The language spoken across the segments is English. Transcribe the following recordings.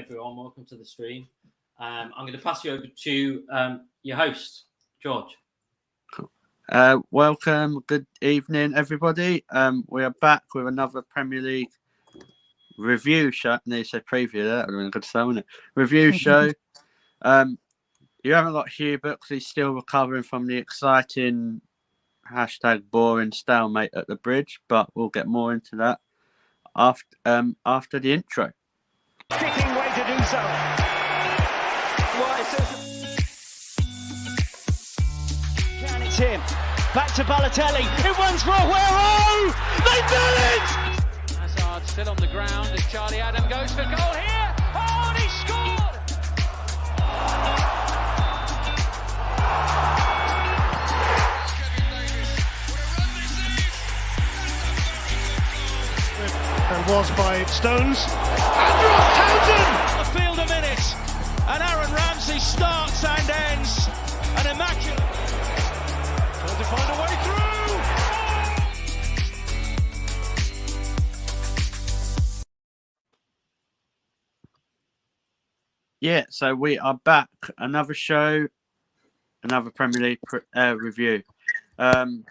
everyone. Welcome to the stream. I'm going to pass you over to your host, George. Cool. Welcome. Good evening, everybody. We are back with another Premier League review show. They said preview there. That would have been a good show, wouldn't it? Review show. You haven't got Hubert because he's still recovering from the exciting #boring stalemate at the bridge, but we'll get more into that after the intro. Kicking way to do so. Can it's him. Back to Balotelli. It runs for Aguero. They've done it! Hazard still on the ground as Charlie Adam goes for goal here. Oh, and he scored! And was by Stones. Andrew Townsend! A field a minute. And Aaron Ramsey starts and ends. An immaculate. Trying to find a way through. Yeah, so we are back. Another show, another Premier League review. Hope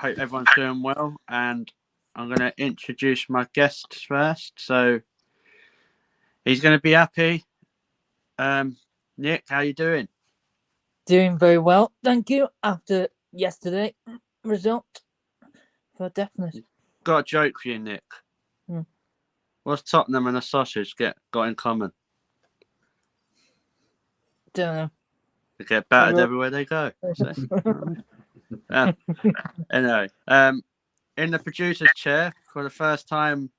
everyone's doing well, and I'm going to introduce my guests first. So he's going to be happy. Nick, how you doing? Doing very well, thank you. After yesterday result, for definite. Got a joke for you, Nick. What's Tottenham and a sausage got in common? Don't know. They get battered everywhere they go. So. Anyway, in the producer's chair for the first time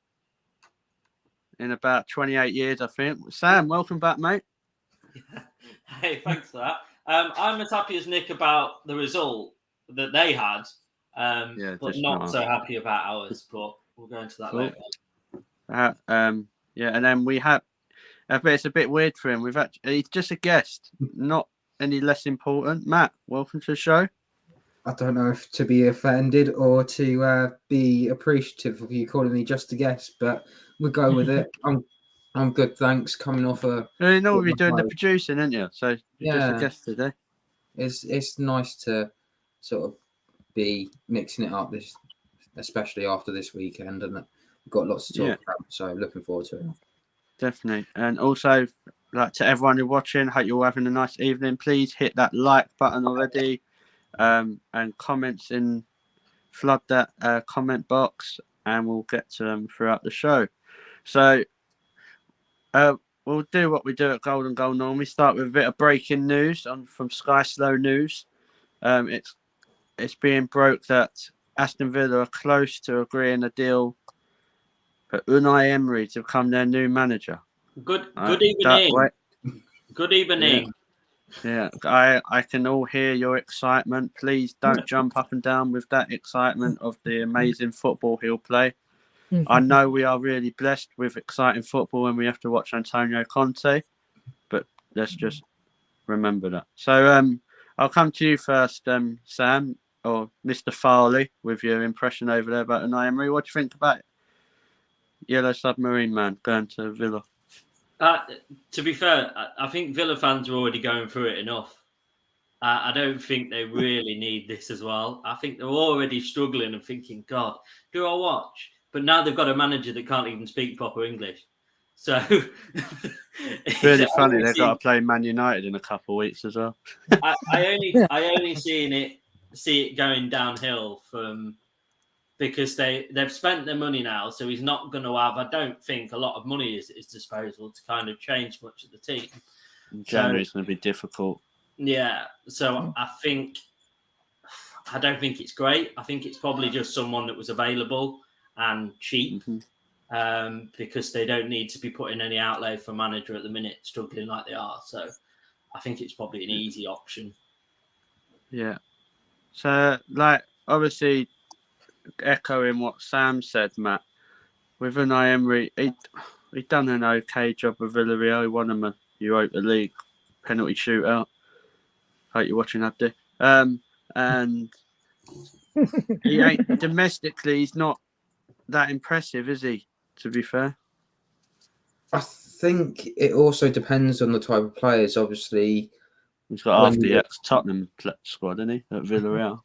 in about 28 years, I think. Sam, welcome back, mate. Hey, thanks for that. I'm as happy as Nick about the result that they had, but not so happy about ours. But we'll go into that later. Yeah, and then we have. It's a bit weird for him. He's just a guest, not any less important. Matt, welcome to the show. I don't know if to be offended or to be appreciative of you calling me just a guest, but we'll go with it. I'm good, thanks. Coming off a. You know you're doing the producing, aren't you? So you're just a guest today. It's nice to sort of be mixing it up especially after this weekend, and we've got lots to talk about. So looking forward to it. Definitely, and also like to everyone who's watching, hope you're all having a nice evening. Please hit that like button already. And comments flood that comment box, and we'll get to them throughout the show. So we'll do what we do at Golden Goal normally. Start with a bit of breaking news from Sky Slow News. It's being broke that Aston Villa are close to agreeing a deal for Unai Emery to become their new manager. Good evening. Good evening. Yeah, I can all hear your excitement. Please don't jump up and down with that excitement of the amazing football he'll play. I know we are really blessed with exciting football when we have to watch Antonio Conte, but let's just remember that. So I'll come to you first, Sam, or Mr. Farley, with your impression over there about Unai Emery. What do you think about Yellow Submarine Man going to Villa? To be fair, I think Villa fans are already going through it enough. I don't think they really need this as well. I think they're already struggling and thinking, God, do I watch? But now they've got a manager that can't even speak proper English. So it's really funny. They've got to play Man United in a couple of weeks as well. I only see it going downhill because they've spent their money now, so he's not going to have, I don't think, a lot of money at his disposal to kind of change much of the team. January's going to be difficult. Yeah, so I don't think it's great. I think it's probably just someone that was available and cheap, because they don't need to be putting any outlay for manager at the minute, struggling like they are. So I think it's probably an easy option. Yeah. So, obviously, echoing what Sam said, Matt, with Unai Emery, he done an okay job with Villarreal. He won them a Europa League penalty shootout. Hope you're watching, Abdi. And he ain't domestically. He's not that impressive, is he? To be fair, I think it also depends on the type of players. Obviously, He's got when half the you- ex-Tottenham squad, isn't he, at Villarreal?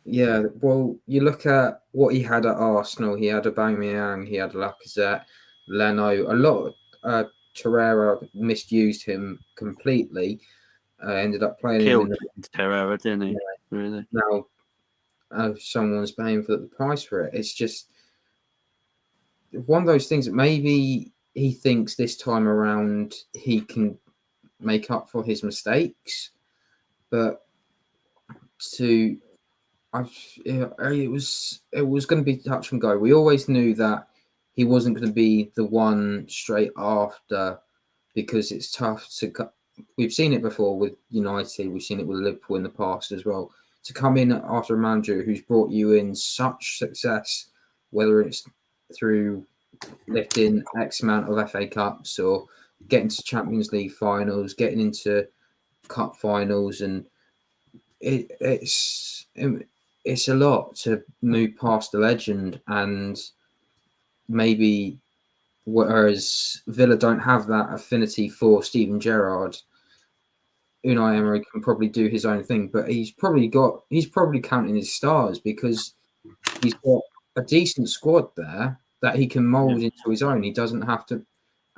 yeah. Well, you look at what he had at Arsenal. He had Aubameyang. He had Lacazette, Leno. A lot. Torreira misused him completely. Ended up playing him in Killed Terrera, didn't he? Yeah. Really? now. Someone's paying for the price for it. It's just one of those things that maybe he thinks this time around he can make up for his mistakes, but it was going to be touch and go. We always knew that he wasn't going to be the one straight after, because it's tough to. We've seen it before with United. We've seen it with Liverpool in the past as well. To come in after a manager who's brought you in such success, whether it's through lifting X amount of FA Cups or getting to Champions League finals, getting into cup finals, and it's a lot to move past the legend. And maybe whereas Villa don't have that affinity for Steven Gerrard, Unai Emery can probably do his own thing, but he's probably counting his stars, because he's got a decent squad there that he can mould into his own. He doesn't have to.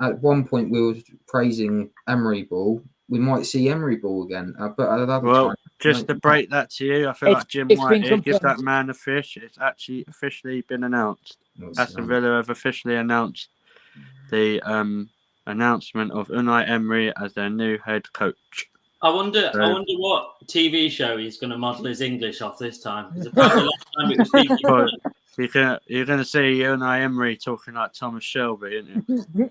At one point, we were praising Emery ball. We might see Emery ball again, but at another time, just to break that to you, I feel like Jim it's White been here, give confirmed. that man a fish. It's actually officially been announced. It's, Aston Villa have officially announced the announcement of Unai Emery as their new head coach. I wonder what TV show he's going to model his English off this time. Because apparently last time it was speaking. You're going to see Unai Emery talking like Thomas Shelby, isn't you?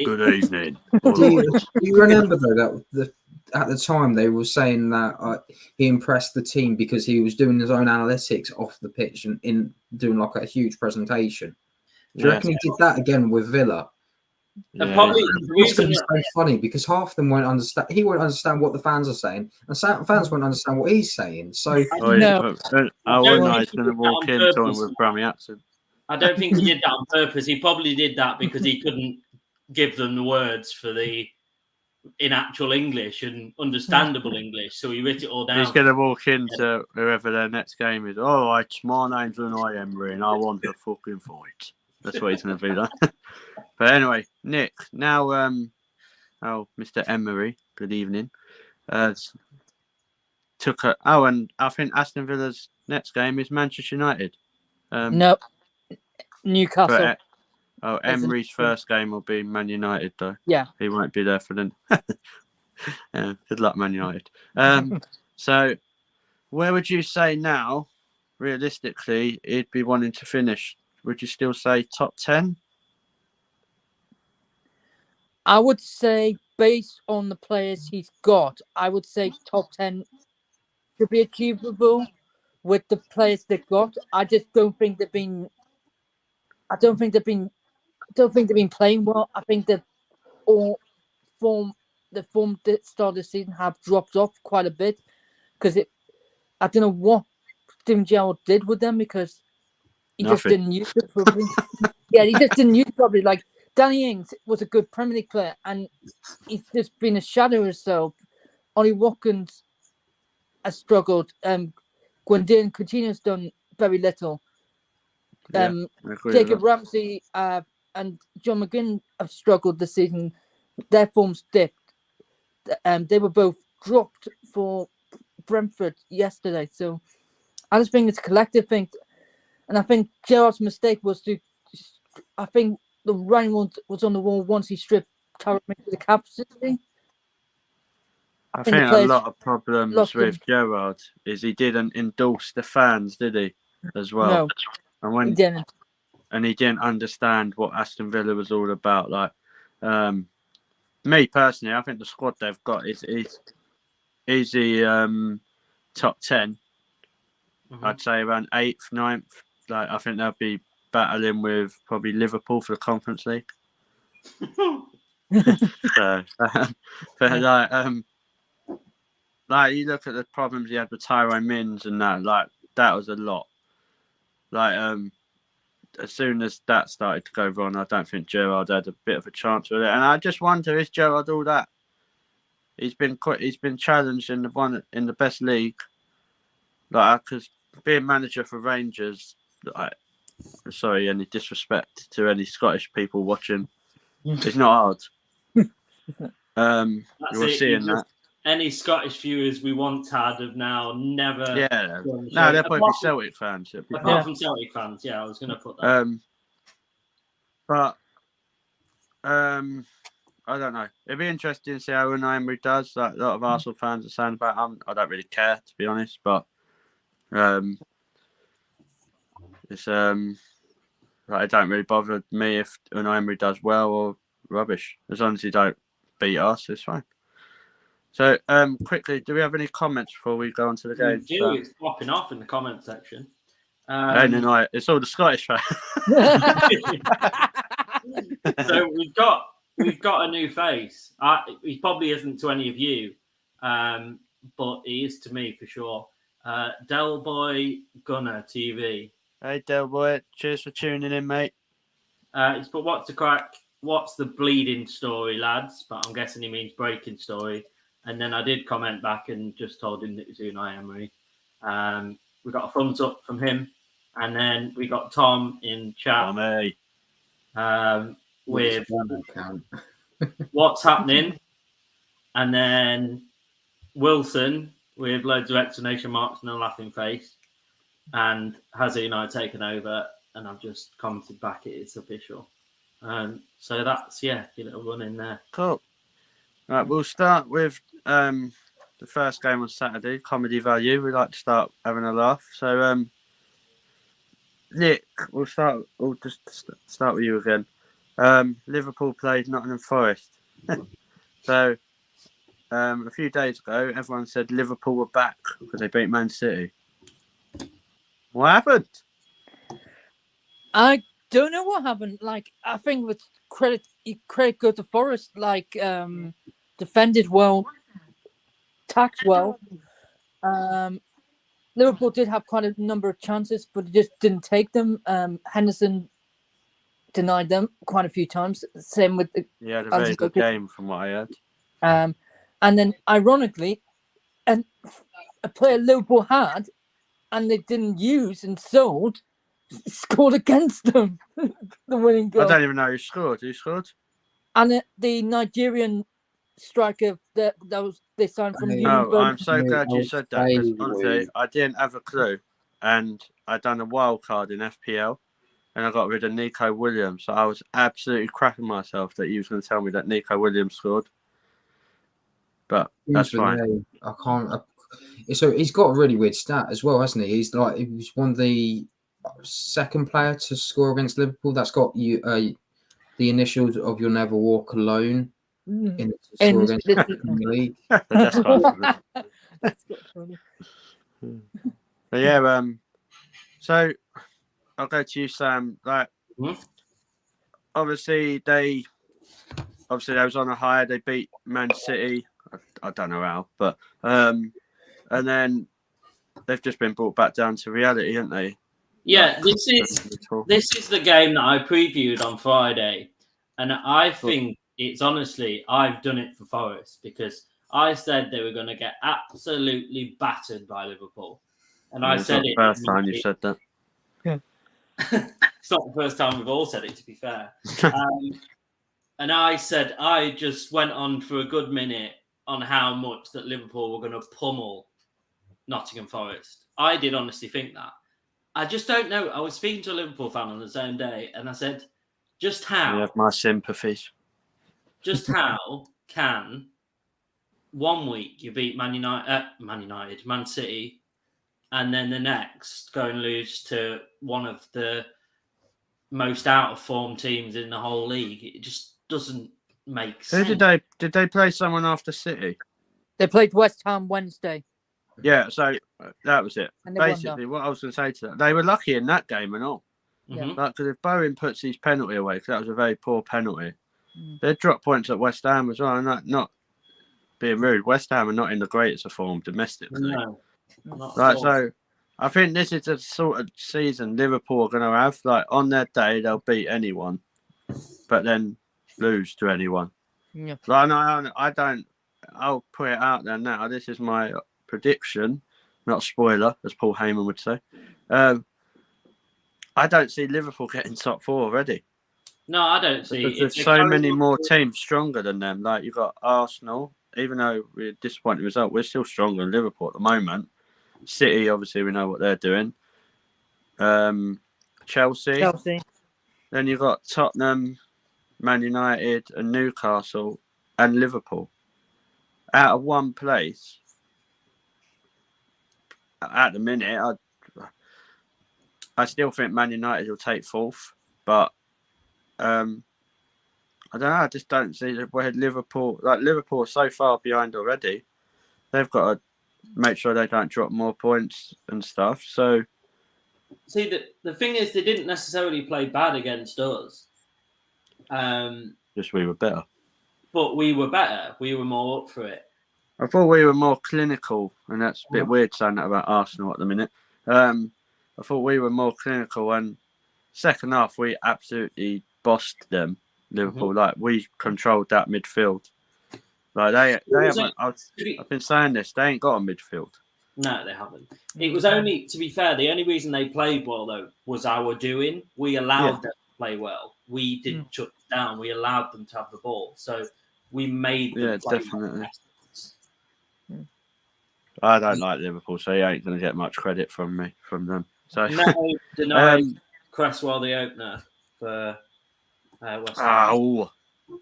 Good evening. Do you remember though that at the time they were saying that he impressed the team because he was doing his own analytics off the pitch and in doing like a huge presentation. Do you reckon he did that again with Villa? And probably It's going to be so funny because half of them won't understand. He won't understand what the fans are saying, and fans won't understand what he's saying. So Unai's going to walk in talking with Grammy accent. I don't think he did that on purpose. He probably did that because he couldn't give them the words for in actual English and understandable English, so he writ it all down. He's going to walk into whoever their next game is. All right, my name's Unai Emery, and I want a fucking fight. That's what he's going to be like. But anyway, Nick. Now, Mr. Emery. Good evening. And I think Aston Villa's next game is Manchester United. No, Newcastle. Emery's first game will be Man United, though. Yeah. He won't be there for them. Good luck, Man United. So, where would you say now, realistically, he'd be wanting to finish? Would you still say top 10? I would say, based on the players he's got, I would say top 10 should be achievable with the players they've got. I just don't think they've been. I don't think they've been playing well. I think they've all the form that started the season have dropped off quite a bit because I don't know what Steven Gerrard did with them because he just didn't use it properly. Yeah, he just didn't use it properly. Like Danny Ings was a good Premier League player and he's just been a shadow of himself. Ollie Watkins has struggled. Gwendolyn Coutinho's done very little. Jacob Ramsey and John McGinn have struggled this season. Their form's dipped. They were both dropped for Brentford yesterday. So I just think it's a collective thing. And I think Gerrard's mistake was I think the writing was on the wall once he stripped Tyrone into the capacity. I think a lot of problems with Gerrard is he didn't endorse the fans, did he? As well. No, he didn't. And he didn't understand what Aston Villa was all about. Like, me personally, I think the squad they've got is easy top 10. Mm-hmm. I'd say around 8th, 9th. Like, I think they'll be battling with probably Liverpool for the Conference League. Like you look at the problems he had with Tyrone Mings and that was a lot. Like as soon as that started to go wrong, I don't think Gerrard had a bit of a chance with it. And I just wonder, is Gerrard all that? He's been challenged in the best league. Like, because being manager for Rangers, like, sorry, any disrespect to any Scottish people watching, it's not hard. You're seeing that. Any Scottish viewers we once had have now never. Yeah, no, they're probably Celtic fans. Apart from Celtic fans, I was going to put that. But I don't know. It'd be interesting to see how Unai Emery does. Like, a lot of Arsenal fans are saying about him. I don't really care, to be honest. But it's like, it don't really bother me if Unai Emery does well or rubbish. As long as he don't beat us, it's fine. So, quickly, do we have any comments before we go on to the game? It's popping off in the comment section. It's all the Scottish fans. So we've got a new face. He probably isn't to any of you, but he is to me for sure. Del Boy Gunner TV. Hey, Del Boy, cheers for tuning in, mate. He's put, what's the crack? What's the bleeding story, lads? But I'm guessing he means breaking story. And then I did comment back and just told him that it was Unai Emery. We got a thumbs up from him. And then we got Tom in chat with what's happening. And then Wilson with loads of exclamation marks and a laughing face. And has Unai taken over? And I've just commented back, it's official. So that's, your little run in there. Cool. Right, we'll start with the first game on Saturday, comedy value. We like to start having a laugh. So, Nick, we'll just start with you again. Liverpool played Nottingham Forest. So, a few days ago, everyone said Liverpool were back because they beat Man City. What happened? I don't know what happened. Like, I think with credit go to Forest. Like, defended well, attacked well. Liverpool did have quite a number of chances, but just didn't take them. Henderson denied them quite a few times. Same with the. Yeah, a very good game from what I heard. And then, ironically, a player Liverpool had, and they didn't use and sold, scored against them. The winning goal. I don't even know who scored. Who scored? And the Nigerian striker that they signed from Union. Oh, I'm so glad you said that. Because honestly, I didn't have a clue, and I done a wild card in FPL, and I got rid of Nico Williams. So I was absolutely cracking myself that you was going to tell me that Nico Williams scored. But that's fine. I can't. So he's got a really weird stat as well, hasn't he? He was one of the second player to score against Liverpool. That's got you the initials of "You'll Never Walk Alone" in the score against the league. That's quite funny. But yeah, so I'll go to you, Sam. Like, obviously they was on a high. They beat Man City. I don't know how, but and then they've just been brought back down to reality, haven't they? Yeah, this is the game that I previewed on Friday, and I think it's honestly, I've done it for Forest because I said they were going to get absolutely battered by Liverpool, and I said it. First time you said that. Yeah, it's not the first time we've all said it, to be fair. And I said I just went on for a good minute on how much that Liverpool were going to pummel Nottingham Forest. I did honestly think that. I just don't know. I was speaking to a Liverpool fan on the same day, and I said, just how? You have my sympathies. Just how can 1 week you beat Man City, and then the next go and lose to one of the most out of form teams in the whole league? It just doesn't make sense. Who did they play someone after City? they played West Ham Wednesday. Yeah, so that was it. And they Basically, what I was going to say to that, they were lucky in that game and all. Yeah. Like, because if Bowen puts his penalty away, because that was a very poor penalty, they'd drop points at West Ham as well. And not being rude, West Ham are not in the greatest of form domestically. No, not Right, at all. so I think this is the sort of season Liverpool are going to have. Like, on their day, they'll beat anyone, but then lose to anyone. Yeah. Like, I don't. I'll put it out there now. This is my prediction, not a spoiler, as Paul Heyman would say. I don't see Liverpool getting top 4 already. No, I don't see. Because there's so many more teams stronger than them. Like, you've got Arsenal. Even though we're a disappointing result, we're still stronger than Liverpool at the moment. City, obviously, we know what they're doing. Chelsea. Then you've got Tottenham, Man United, and Newcastle, and Liverpool. Out of one place, at the minute, I still think Man United will take 4th, but I don't know. I just don't see where Liverpool are so far behind already. They've got to make sure they don't drop more points and stuff. So, see, the thing is, they didn't necessarily play bad against us. just we were better. But we were better. We were more up for it. I thought we were more clinical, and that's a bit weird saying that about Arsenal at the minute. I thought we were more clinical, and second half we absolutely bossed them. Liverpool, like, we controlled that midfield. Like, they haven't. I've been saying this. They ain't got a midfield. No, they haven't. It was only, to be fair, the only reason they played well though was our doing. We allowed them to play well. We didn't shut down. We allowed them to have the ball, so we made them play definitely. well. I don't like Liverpool, so he ain't going to get much credit from them. So no, denied Cresswell the opener for West Ham.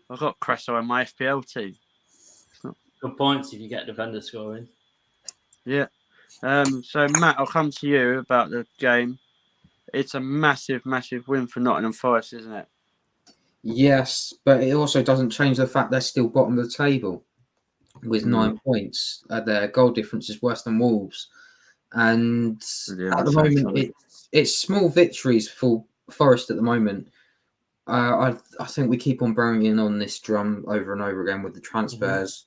I've got Cresswell in my FPL team. Good points if you get defender scoring. Yeah. So Matt, I'll come to you about the game. It's a massive, massive win for Nottingham Forest, isn't it? Yes, but it also doesn't change the fact they're still bottom of the table with 9 points. Their goal difference is worse than Wolves. And at the moment, it's small victories for Forest at the moment. I think we keep on banging on this drum over and over again with the transfers.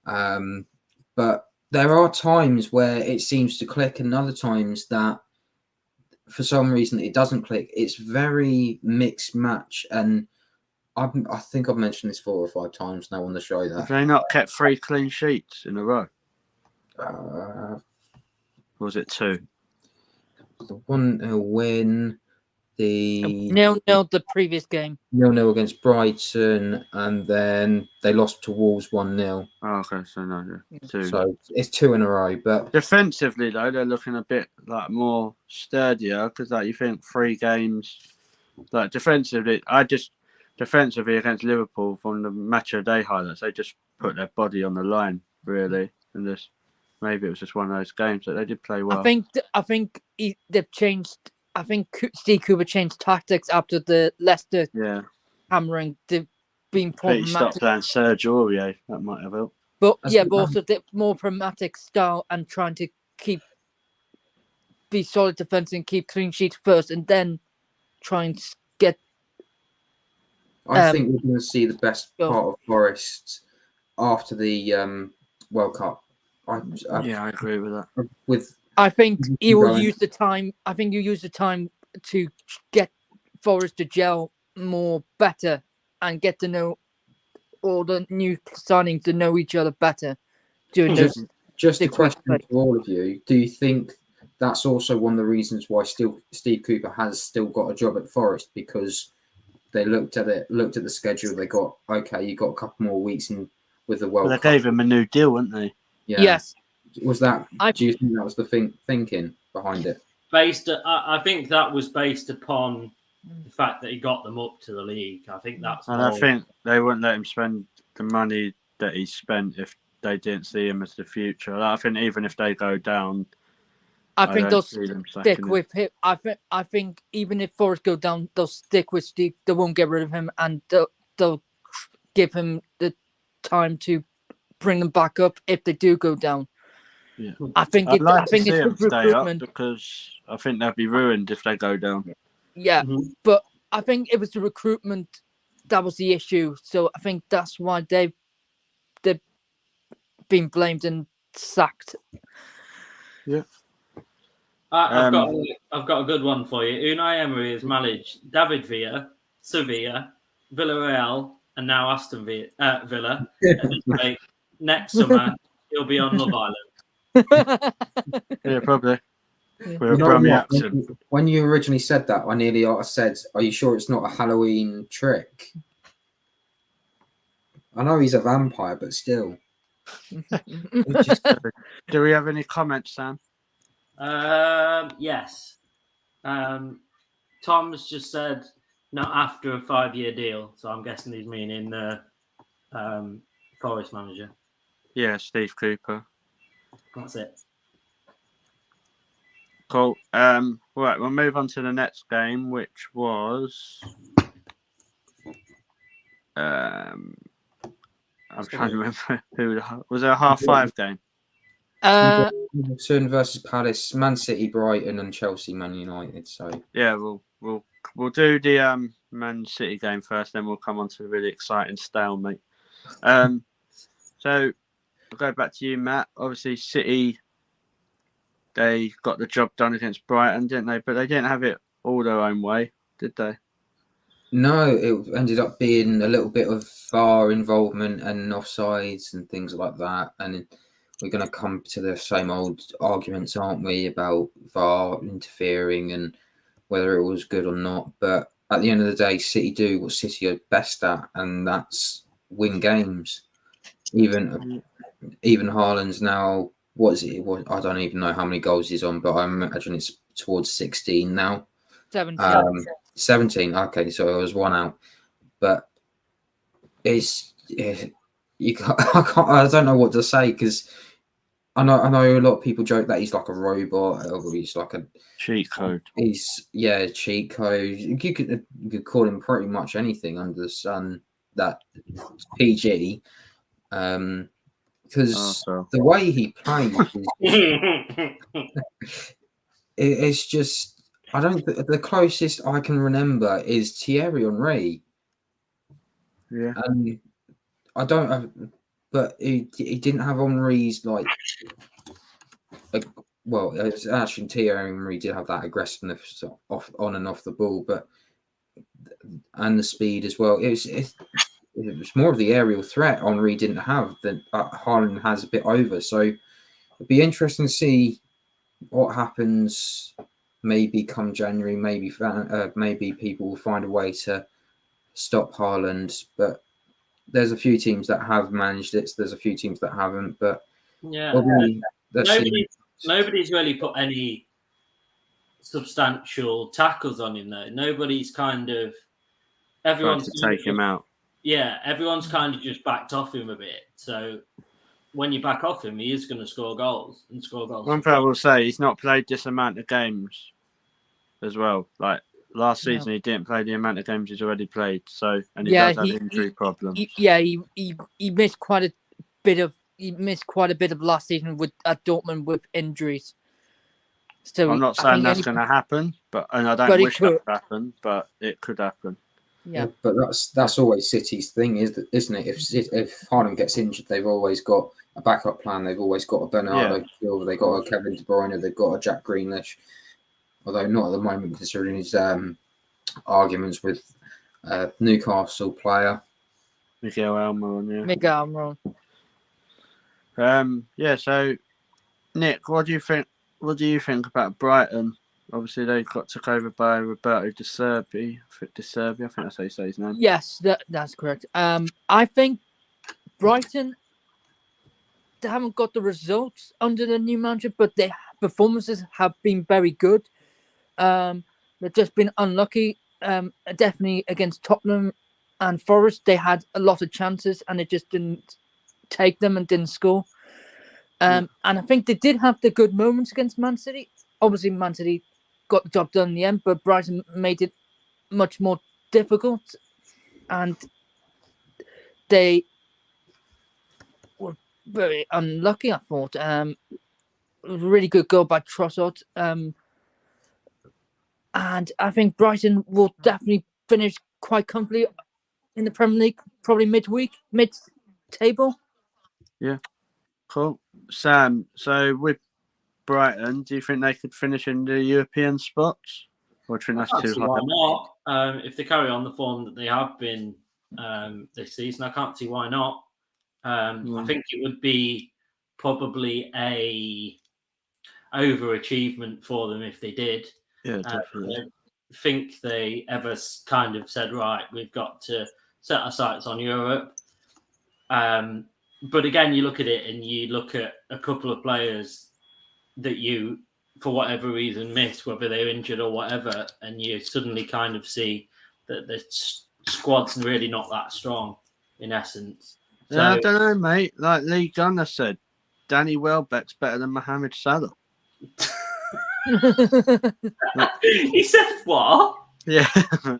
But there are times where it seems to click and other times that for some reason it doesn't click. It's very mixed match. And I think I've mentioned this 4 or 5 times now on the show. Have they not kept 3 clean sheets in a row? Or was it 2? The 1-0 win. The 0-0 the previous game. 0-0 against Brighton, and then they lost to Wolves 1-0. Oh, okay, so no, 2. So it's 2 in a row. But defensively, though, they're looking a bit like more sturdier because, like, you think 3 games, like defensively against Liverpool from the match of the day highlights, they just put their body on the line, really, and this maybe it was just one of those games that they did play well. I think they've changed. I think Steve Cooper changed tactics after the Leicester hammering. They've been pragmatic. He stopped playing Serge Aurier. That might have helped. But also the more pragmatic style and trying to be solid defense and keep clean sheets first, and then try and get. I think we're going to see the best part of Forest after the World Cup. I agree with that. I think you will use the time. I think you use the time to get Forest to gel more better and get to know all the new signings to know each other better. Just a question to all of you: do you think that's also one of the reasons why Steve Cooper has still got a job at Forest, because they looked at the schedule, they got you got a couple more weeks in with the World Cup. They gave him a new deal, didn't they? Yeah. Yes. Was that? Do you think that was the thinking behind it? I think that was based upon the fact that he got them up to the league. I think that's. And I think they wouldn't let him spend the money that he spent if they didn't see him as the future. I think even if they go down, I think they'll stick with him. I think even if Forest go down, they'll stick with Steve. They won't get rid of him, and they'll give him the time to bring them back up if they do go down. Yeah. I think it's recruitment, because I think they'll be ruined if they go down. Yeah, but I think it was the recruitment that was the issue. So I think that's why they've been blamed and sacked. Yeah. I've got a good one for you. Unai Emery has managed David Villa, Sevilla, Villarreal, and now Aston Villa. At this rate, next summer he'll be on Love Island. Yeah, probably. With a You know Brummy what? accent. When you originally said that, I nearly said, "Are you sure it's not a Halloween trick?" I know he's a vampire, but still. Do we have any comments, Sam? Yes. Tom's just said not after a 5-year deal, so I'm guessing he's meaning the Forest manager. Yeah, Steve Cooper. That's it. Cool. Right, we'll move on to the next game, which was I'm trying to remember who was it. A 5:30 game. Toon versus Palace, Man City, Brighton, and Chelsea, Man United. So yeah, we'll do the Man City game first, then we'll come on to the really exciting stalemate. So I'll go back to you, Matt. Obviously, City, they got the job done against Brighton, didn't they? But they didn't have it all their own way, did they? no, it ended up being a little bit of VAR involvement and offsides and things like that. And we're going to come to the same old arguments, aren't we, about VAR interfering and whether it was good or not. But at the end of the day, City do what City are best at, and that's win games. Even Haaland's now, what is it? I don't even know how many goals he's on, but I imagine it's towards 16 now. 17. 17. Okay, so it was one out, but I don't know what to say because I know a lot of people joke that he's like a robot or he's like a cheat code. He's cheat code. You could call him pretty much anything under the sun. That PG, because the way he plays, it's just. I don't. The closest I can remember is Thierry Henry. Yeah. And I don't have, but he didn't have Henry's like. Well, it's actually Thierry Henry did have that aggressiveness on and off the ball, and the speed as well. It was more of the aerial threat Henry didn't have that Haaland has a bit over. So it'd be interesting to see what happens. Maybe come January, maybe people will find a way to stop Haaland. But there's a few teams that have managed it. So there's a few teams that haven't. But yeah, nobody's really put any substantial tackles on him though. Nobody's kind of everyone's to take him out. Yeah, everyone's kind of just backed off him a bit. So when you back off him, he is going to score goals. One thing I will say, he's not played this amount of games as well. Like last season, he didn't play the amount of games he's already played. So, and he does have injury problems. He missed quite a bit of. He missed quite a bit of last season at Dortmund with injuries. So I'm not saying that's going to happen, and I don't wish that to happen, but it could happen. Yeah, but that's always City's thing, isn't it? If Haaland gets injured, they've always got a backup plan. They've always got a Bernardo Silva. They've got a Kevin De Bruyne. They've got a Jack Grealish. Although not at the moment, considering his arguments with Newcastle player Miguel Almiron. Miguel Almiron. So Nick, what do you think? What do you think about Brighton? Obviously, they got took over by Roberto De Zerbi. I think that's how you say his name. Yes, that's correct. I think Brighton, they haven't got the results under the new manager, but their performances have been very good. They've just been unlucky. Definitely against Tottenham and Forest, they had a lot of chances and it just didn't take them and didn't score. And I think they did have the good moments against Man City. Obviously, Man City got the job done in the end, but Brighton made it much more difficult. And they were very unlucky, I thought. It was a really good goal by Trossard. And I think Brighton will definitely finish quite comfortably in the Premier League, probably mid-table. Yeah, cool. Sam, so with Brighton, do you think they could finish in the European spots? Or do you think I that's can't too see high? why not. If they carry on the form that they have been this season, I can't see why not. I think it would be probably a overachievement for them if they did. Yeah, I definitely. don't think they ever kind of said, right, we've got to set our sights on Europe. But again, you look at it and you look at a couple of players that you, for whatever reason, miss, whether they're injured or whatever, and you suddenly kind of see that the squad's really not that strong, in essence. So, Yeah, I don't know, mate. Like Lee Gunner said, Danny Welbeck's better than Mohamed Salah. he said what? Yeah.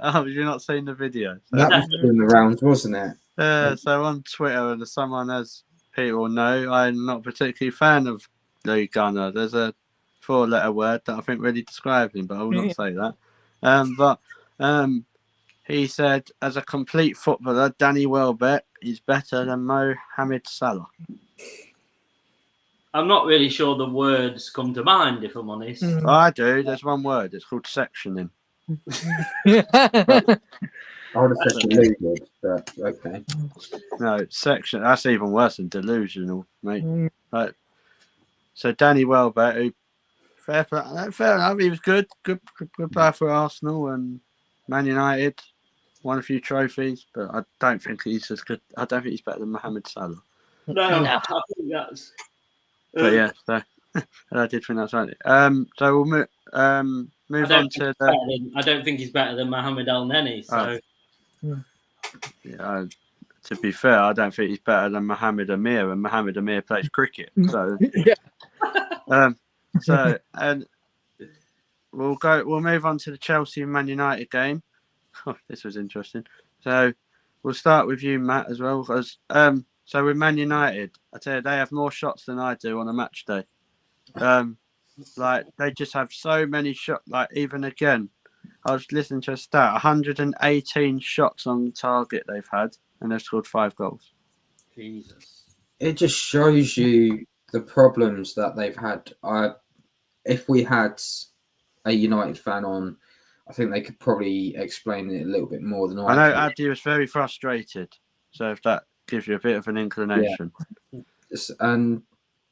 Oh, have you not seen the video? So, That was doing the rounds, wasn't it? so on Twitter, someone, as people know, I'm not particularly a fan of Lee Gunner. There's a 4-letter word that I think really describes him, but I will not say that. But he said, as a complete footballer, Danny Welbeck is better than Mohamed Salah. I'm not really sure the words come to mind, if I'm honest. I do. There's one word. It's called sectioning. I would have said deluded, but okay. No, section. That's even worse than delusional, mate. Right. So Danny Welbeck, who fair enough, he was good player for Arsenal and Man United. Won a few trophies, but I don't think he's as good. I don't think he's better than Mohamed Salah. No, I think that's. But yeah, so I did think that's right. So we'll move on to the. I don't think he's better than Mohamed El Neni. So. Yeah, to be fair, I don't think he's better than Mohamed Amir, and Mohamed Amir plays cricket. So, and we'll move on to the Chelsea and Man United game. Oh, this was interesting. So we'll start with you, Matt, as well, because so with Man United, I tell you, they have more shots than I do on a match day. Like they just have so many shots. Like even again, I was listening to a stat: 118 shots on target they've had, and they've scored 5 goals. Jesus. It just shows you the problems that they've had. If we had a United fan on, I think they could probably explain it a little bit more than I know could. Abdi was very frustrated, so if that gives you a bit of an inclination. Yeah. And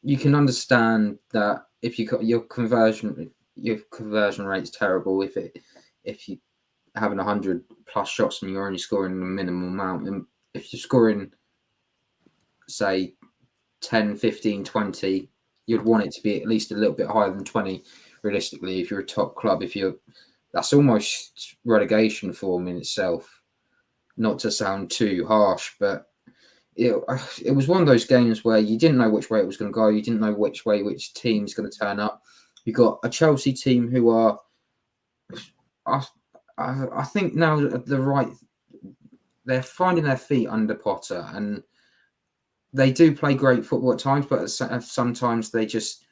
you can understand that if your conversion rate's terrible, if you having 100 plus shots and you're only scoring a minimum amount, and if you're scoring say 10, 15, 20, you'd want it to be at least a little bit higher than 20 realistically if you're a top club. That's almost relegation form in itself, not to sound too harsh, but it was one of those games where you didn't know which way it was going to go. You didn't know which team's going to turn up. You got a Chelsea team who are, I think now they're finding their feet under Potter, and they do play great football at times, but sometimes they just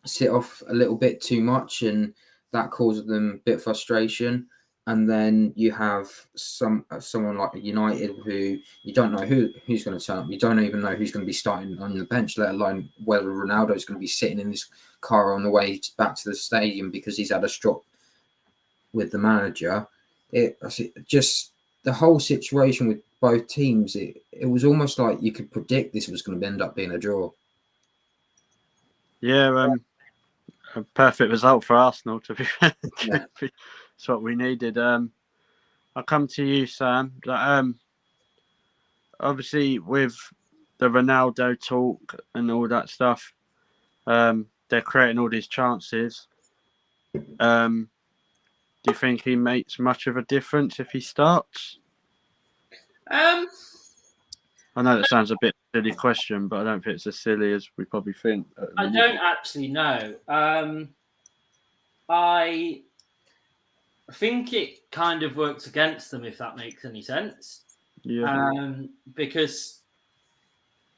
sit off a little bit too much, and that causes them a bit of frustration. And then you have someone like United who you don't know who's going to turn up. You don't even know who's going to be starting on the bench, let alone whether Ronaldo's going to be sitting in his car on the way back to the stadium because he's had a strop with the manager. Just the whole situation with both teams, it was almost like you could predict this was going to end up being a draw. Yeah, a perfect result for Arsenal, to be fair. It's what we needed. I'll come to you, Sam. Obviously, with the Ronaldo talk and all that stuff, they're creating all these chances. Do you think he makes much of a difference if he starts? I know that sounds a bit silly question, but I don't think it's as silly as we probably think. I don't actually know. I think it kind of works against them, if that makes any sense. Yeah. Because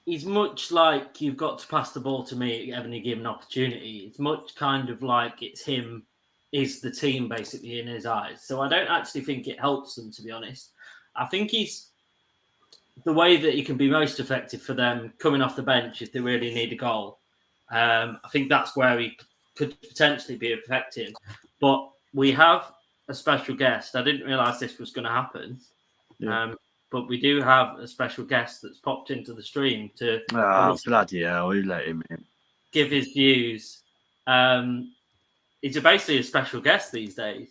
he's much like you've got to pass the ball to me at any given opportunity. It's much kind of like it's him is the team basically in his eyes. So I don't actually think it helps them, to be honest. I think he's the way that he can be most effective for them coming off the bench if they really need a goal. I think that's where he could potentially be affecting. But we have a special guest. I didn't realise this was going to happen. Yeah. But we do have a special guest that's popped into the stream to bloody hell, who let him in? give his views. He's basically a special guest these days.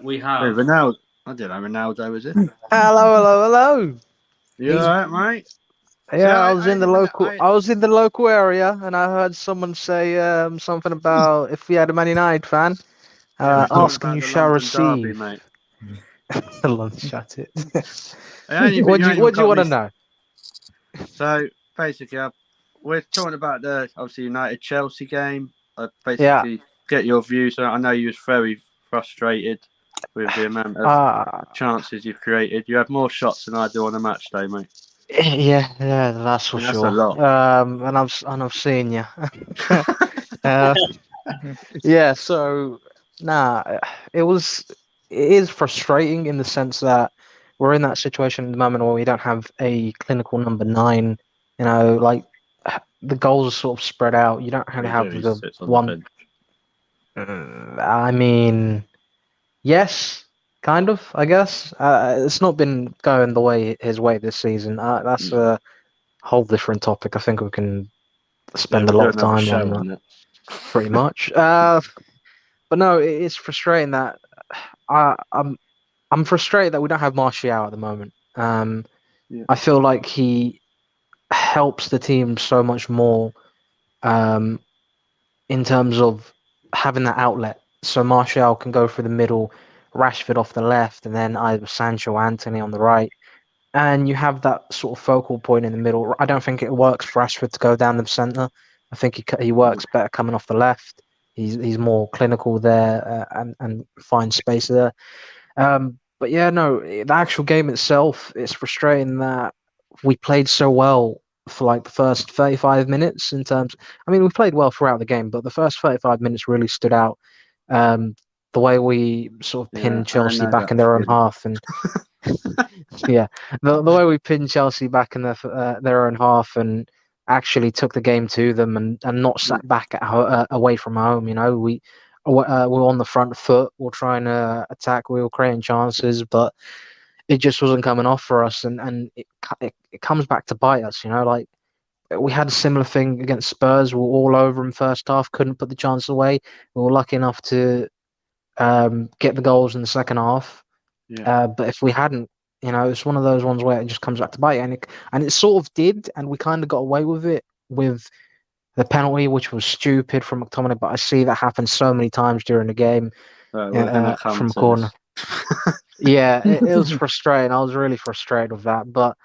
We have Ronaldo. I didn't know Ronaldo was it. Hello. You alright, mate? Yeah, So I was in the local. I I was in the local area, and I heard someone say something about if we had a Man United fan, we're talking asking about you the shall London Derby, receive. mate. Shut it. What do What do you want to know? So basically, we're talking about the obviously United Chelsea game. I Yeah. basically get your views. I know you was very frustrated with the amount of chances you've created. You have more shots than I do on a match day, mate. Yeah, that's for And that's sure. a lot. And I've seen you. Yeah, so it is frustrating in the sense that we're in that situation at the moment where we don't have a clinical number 9. You know, like the goals are sort of spread out. You don't have He the sits on one. the bench. I mean, yes, kind of. I guess it's not been going his way this season. That's a whole different topic. I think we can spend a we'll lot do of another time show on that. it. Pretty much. But no, it's frustrating that I'm frustrated that we don't have Martial at the moment. I feel like he helps the team so much more in terms of having that outlet. So Martial can go through the middle, Rashford off the left, and then either Sancho or Anthony on the right. And you have that sort of focal point in the middle. I don't think it works for Rashford to go down the centre. I think he works better coming off the left. He's more clinical there and finds space there. But yeah, no, the actual game itself, it's frustrating that we played so well for like the first 35 minutes in terms. I mean, we played well throughout the game, but the first 35 minutes really stood out. The way we sort of pinned Chelsea back in their own half, and yeah, the way we pinned Chelsea back in their own half and actually took the game to them and not sat back away from home. You know, we were on the front foot. We're trying to attack. We were creating chances, but it just wasn't coming off for us. And it comes back to bite us. You know, like we had a similar thing against Spurs. We were all over them first half. Couldn't put the chance away. We were lucky enough to get the goals in the second half. But if we hadn't, you know, it's one of those ones where it just comes back to bite, and it sort of did, and we kind of got away with it with the penalty, which was stupid from McTominay. But I see that happen so many times during the game from corner. Yeah, it was frustrating. I was really frustrated with that, but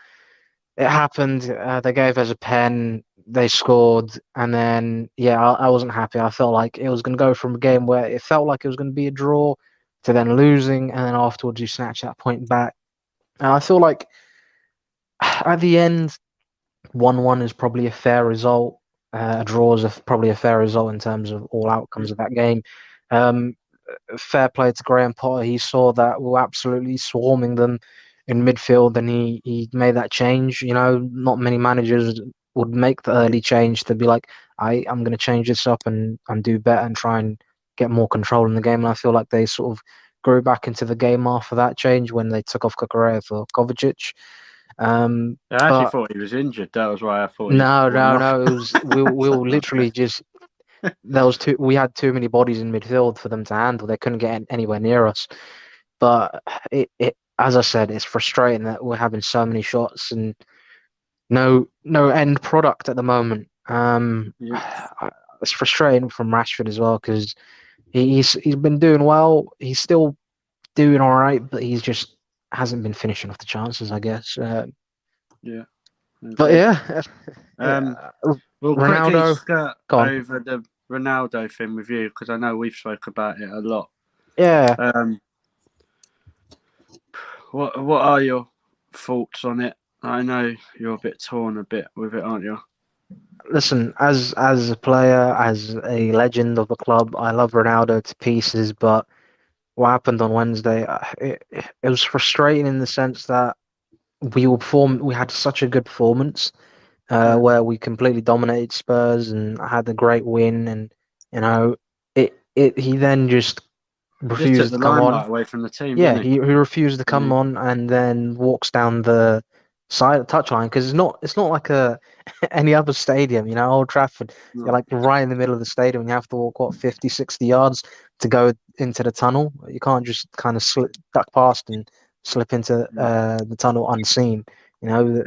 it happened. They gave us a pen. They scored, and then I wasn't happy. I felt like it was going to go from a game where it felt like it was going to be a draw to then losing, and then afterwards you snatch that point back. And I feel like at the end, 1-1 is probably a fair result. A draw is probably a fair result in terms of all outcomes of that game. Fair play to Graham Potter. He saw that we were absolutely swarming them in midfield, and he made that change. You know, not many managers would make the early change to be like, I'm going to change this up and do better and try and get more control in the game. And I feel like they sort of grew back into the game after that change when they took off Kukurea for Kovacic. I actually thought he was injured. That was why I thought. No. It was we were literally just we had too many bodies in midfield for them to handle. They couldn't get anywhere near us. But it as I said, it's frustrating that we're having so many shots and no end product at the moment. It's frustrating from Rashford as well because he's been doing well. He's still doing all right, but he's just hasn't been finishing off the chances, I guess. Okay. But we'll Ronaldo, quickly skirt over the Ronaldo thing with you because I know we've spoke about it a lot. Yeah. What are your thoughts on it? I know you're a bit torn with it, aren't you? Listen, as a player, as a legend of the club, I love Ronaldo to pieces. But what happened on Wednesday, it was frustrating in the sense that we had such a good performance. where we completely dominated Spurs and had a great win, and you know, he then just Just took refused the to come on. limelight away from the team, Yeah, didn't he refused to come Yeah. on and then walks down the side touchline because it's not like any other stadium, you know, Old Trafford. No. You're like right in the middle of the stadium and you have to walk 50, 60 yards to go into the tunnel. You can't just kind of duck past and slip into the tunnel unseen. You know,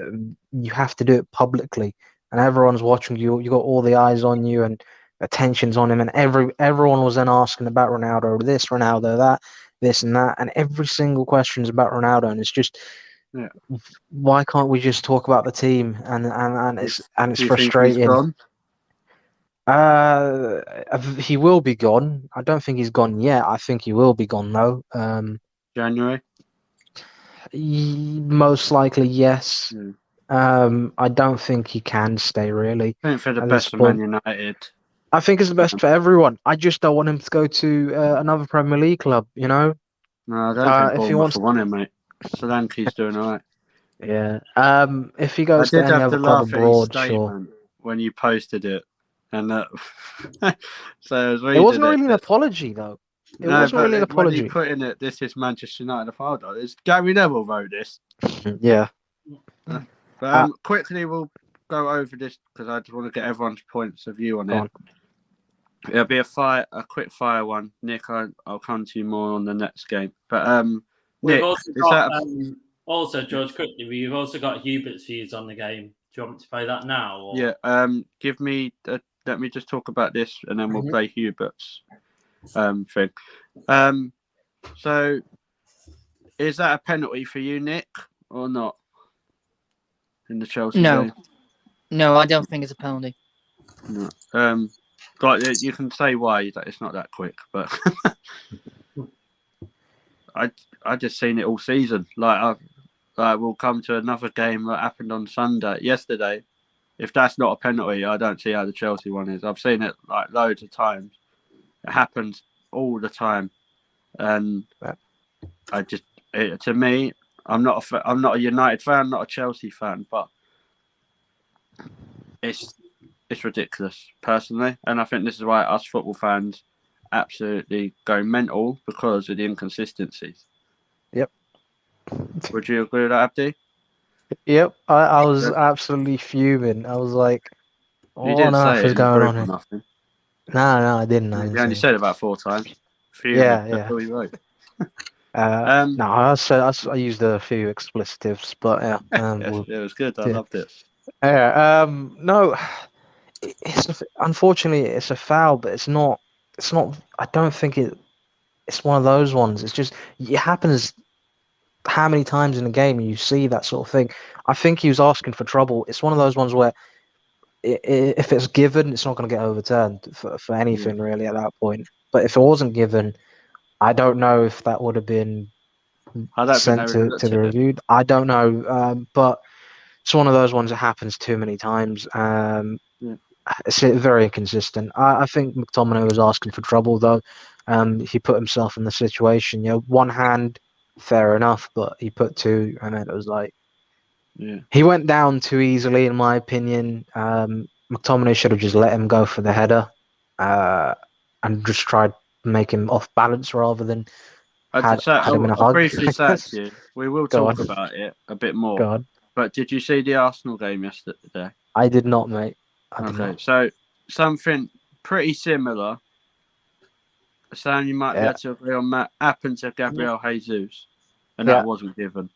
you have to do it publicly, and everyone's watching you. You got all the eyes on you and attention's on him, and everyone was then asking about Ronaldo this, Ronaldo that, this and that, and every single question is about Ronaldo, and it's just, why can't we just talk about the team? And it's Do you think he's frustrating. gone? He will be gone. I don't think he's gone yet. I think he will be gone though. January? Most likely, yes. I don't think he can stay really. I think for the at best this of Man point. United. I think it's the best for everyone. I just don't want him to go to another Premier League club, you know? No, I don't think if he Bournemouth wants, will want him, mate. Solanke's doing all right. yeah. If he I goes to did any have to other club laugh at his abroad, sure. statement when you posted it. And so I was It reading wasn't really an apology, though. It No, wasn't but really an when apology. you put in it, this is Manchester United. Hold on, it's Gary Neville wrote this. Yeah. But quickly, we'll go over this because I just want to get everyone's points of view on it. It'll be a quick fire one. Nick, I'll come to you more on the next game. But We've Nick, also got, also George, quickly, we've also got Hubert's views on the game. Do you want me to play that now? Or? Yeah. Give me. Let me just talk about this, and then we'll play Hubert's thing. So, is that a penalty for you, Nick, or not? In the Chelsea game? No, I don't think it's a penalty. No. You can say why that it's not that quick, but I just seen it all season. We'll come to another game that happened on yesterday. If that's not a penalty, I don't see how the Chelsea one is. I've seen it like loads of times. It happens all the time, and to me, I'm not a United fan, not a Chelsea fan, but it's ridiculous personally, and I think this is why us football fans absolutely go mental because of the inconsistencies. Yep. Would you agree with that, Abdi? Yep. I was absolutely fuming. I was like, what on earth is going on here? Nothing. No, I didn't. You only said it about 4 times. Fuming. Yeah. That's all you wrote. No, I used a few explicitives, but yeah. It was good. I loved it. Yeah. No, unfortunately it's a foul, but it's not. I don't think it's one of those ones. It's just it happens. How many times in a game you see that sort of thing? I think he was asking for trouble. It's one of those ones where if it's given, it's not going to get overturned for anything really at that point. But if it wasn't given, I don't know if that would have been sent to the review. I don't know, but it's one of those ones that happens too many times. It's very inconsistent. I think McTominay was asking for trouble though. He put himself in the situation. One hand, fair enough, but he put 2, and then it was like he went down too easily, in my opinion. McTominay should have just let him go for the header, and just tried to make him off balance rather than had him in a hug. Briefly sacked you. We will talk about it a bit more. Go on. But did you see the Arsenal game yesterday? I did not, mate. So something pretty similar. Sam, you might be able to agree on that. Happened to Gabriel Jesus, and that wasn't given.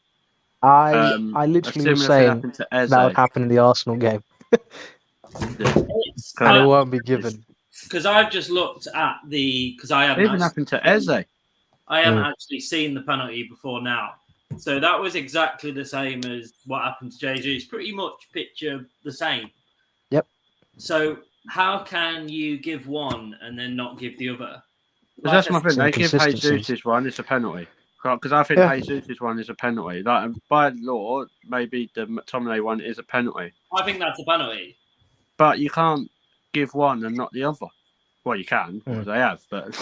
I literally was saying that would happen in the Arsenal game. And it won't be given. Because I've just looked at because I haven't. It even happened to Eze. I haven't actually seen the penalty before now. So that was exactly the same as what happened to Jesus. Pretty much picture the same. Yep. So how can you give one and then not give the other? That's my thing. They give Jesus one, it's a penalty. Because I think Jesus one is a penalty. Like by law, maybe the McTominay one is a penalty. I think that's a penalty. But you can't give one and not the other. Well, you can, because they have, but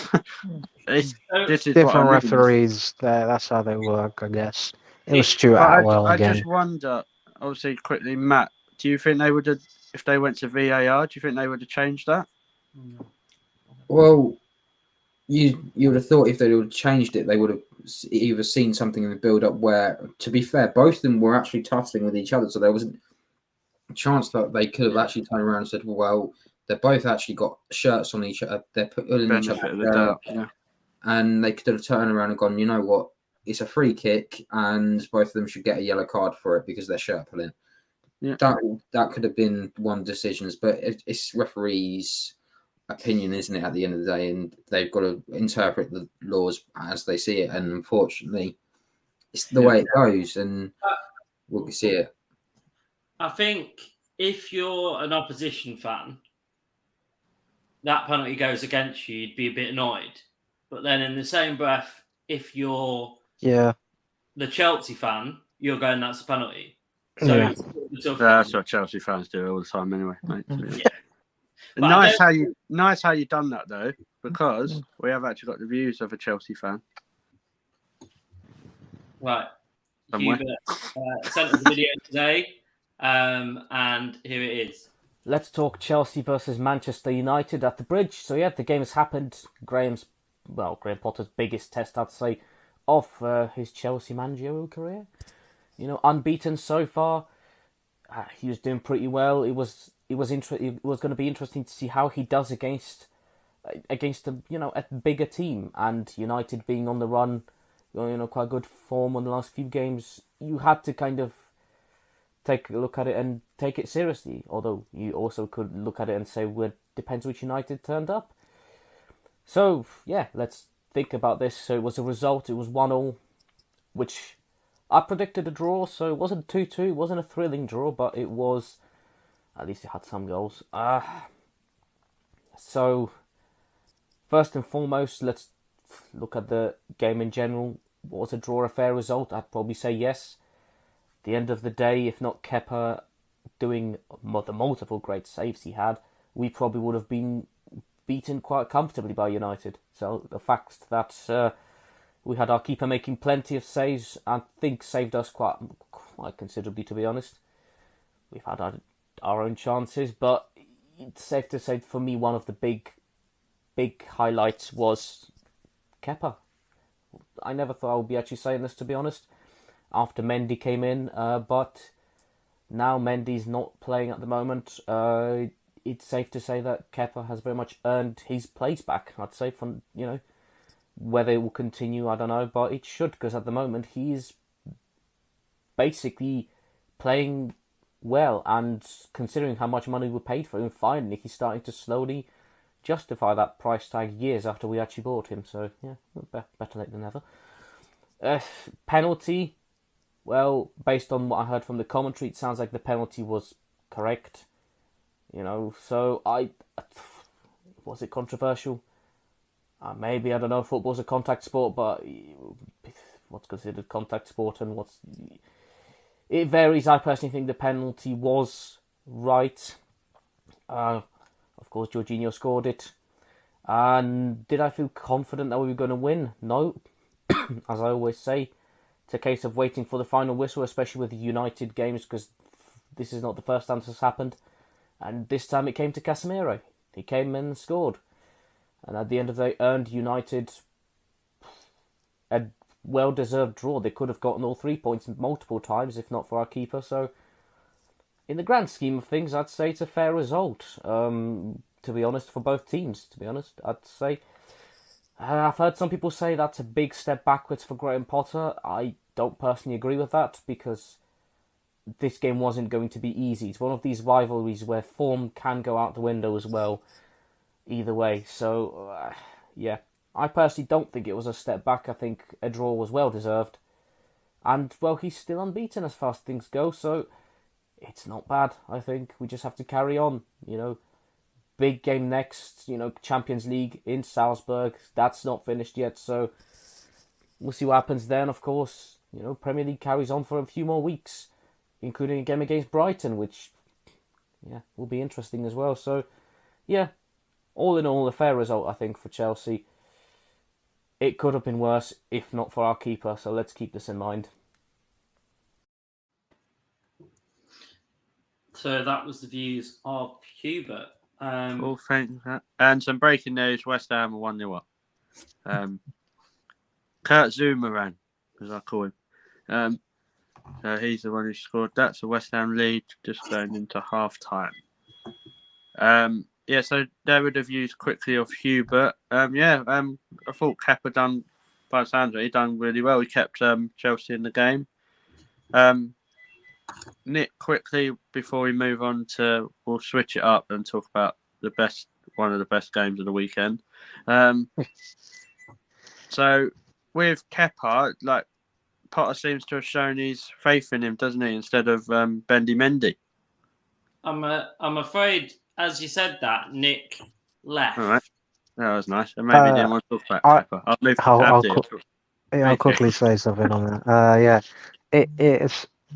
this is different referees. That's how they work, I guess. It was Stuart Atwell again. I just wonder, obviously, quickly, Matt, Do you think they would have, if they went to VAR? Do you think they would have changed that? Well, you would have thought if they would have changed it, they would have either seen something in the build-up where, to be fair, both of them were actually tussling with each other, so there was a chance that they could have actually turned around and said, well, they've both actually got shirts on each other, they're putting each Benefit other of the doubt, yeah. and they could have turned around and gone, you know what, it's a free kick and both of them should get a yellow card for it because they're shirt pulling. Yeah. That could have been one decisions, but it's referees' opinion, isn't it, at the end of the day, and they've got to interpret the laws as they see it, and unfortunately it's the way it goes, and we'll see it. I think if you're an opposition fan, that penalty goes against you, you'd be a bit annoyed. But then in the same breath, if you're the Chelsea fan, you're going, that's a penalty. So it's a tough That's one. what Chelsea fans do all the time anyway, mate. Yeah. But Nice how you done that though, because we have actually got the views of a Chelsea fan. Right. Somewhere. Hubert sent us a video today, and here it is. Let's talk Chelsea versus Manchester United at the Bridge. So yeah, the game has happened. Graham Potter's biggest test, I'd say, of his Chelsea managerial career. You know, unbeaten so far. He was doing pretty well. It was going to be interesting to see how he does against a bigger team, and United being on the run, quite good form on the last few games. You had to kind of take a look at it and take it seriously. Although you also could look at it and say, well, it depends which United turned up. So yeah, let's think about this. So it was a result. It was 1-1, which I predicted a draw. So it wasn't 2-2. It wasn't a thrilling draw, but it was. At least it had some goals. So first and foremost, let's look at the game in general. Was a draw a fair result? I'd probably say yes. At the end of the day, if not Kepa doing the multiple great saves he had, we probably would have been beaten quite comfortably by United. So the fact that we had our keeper making plenty of saves, I think saved us quite considerably, to be honest. We've had our own chances, but it's safe to say for me one of the big highlights was Kepa. I never thought I would be actually saying this, to be honest, after Mendy came in, but now Mendy's not playing at the moment. It's safe to say that Kepa has very much earned his place back. I'd say, from whether it will continue, I don't know, but it should, because at the moment he's basically playing well, and considering how much money we paid for him, finally he's starting to slowly justify that price tag years after we actually bought him. So yeah, better late than never. Penalty, well, based on what I heard from the commentary, it sounds like the penalty was correct. So was it controversial? Maybe, I don't know. Football's a contact sport, but what's considered contact sport and it varies. I personally think the penalty was right. Of course, Jorginho scored it. And did I feel confident that we were going to win? No. As I always say, it's a case of waiting for the final whistle, especially with the United games, because this is not the first time this has happened. And this time it came to Casemiro. He came in and scored. And at the end of the day, earned United a well-deserved draw. They could have gotten all 3 points multiple times, if not for our keeper. So, in the grand scheme of things, I'd say it's a fair result. To be honest, for both teams, to be honest, I'd say. I've heard some people say that's a big step backwards for Graham Potter. I don't personally agree with that, because this game wasn't going to be easy. It's one of these rivalries where form can go out the window as well, either way. So, yeah. I personally don't think it was a step back. I think a draw was well deserved. And, well, he's still unbeaten as far as things go, so it's not bad, I think. We just have to carry on, Big game next, Champions League in Salzburg. That's not finished yet, so we'll see what happens then, of course. Premier League carries on for a few more weeks, including a game against Brighton, which, will be interesting as well. So, yeah, all in all, a fair result, I think, for Chelsea. It could have been worse if not for our keeper, so let's keep this in mind. So that was the views of Hubert. Cool, thank you for that. And some breaking news: West Ham are 1-0 up. Kurt Zoomerang, as I call him. So he's the one who scored. That's a West Ham lead, just going into half time. So there were the views quickly of Hubert. I thought Kepa done, by the sounds of it, he done really well. He kept Chelsea in the game. Nick, quickly before we move on we'll switch it up and talk about one of the best games of the weekend. So with Kepa, like Potter seems to have shown his faith in him, doesn't he? Instead of Bendy Mendy. I'm afraid, as you said that, Nick left. All right, that was nice. And maybe he didn't want to talk about Kepa. I'll move to Abdi. I'll quickly say something on that. It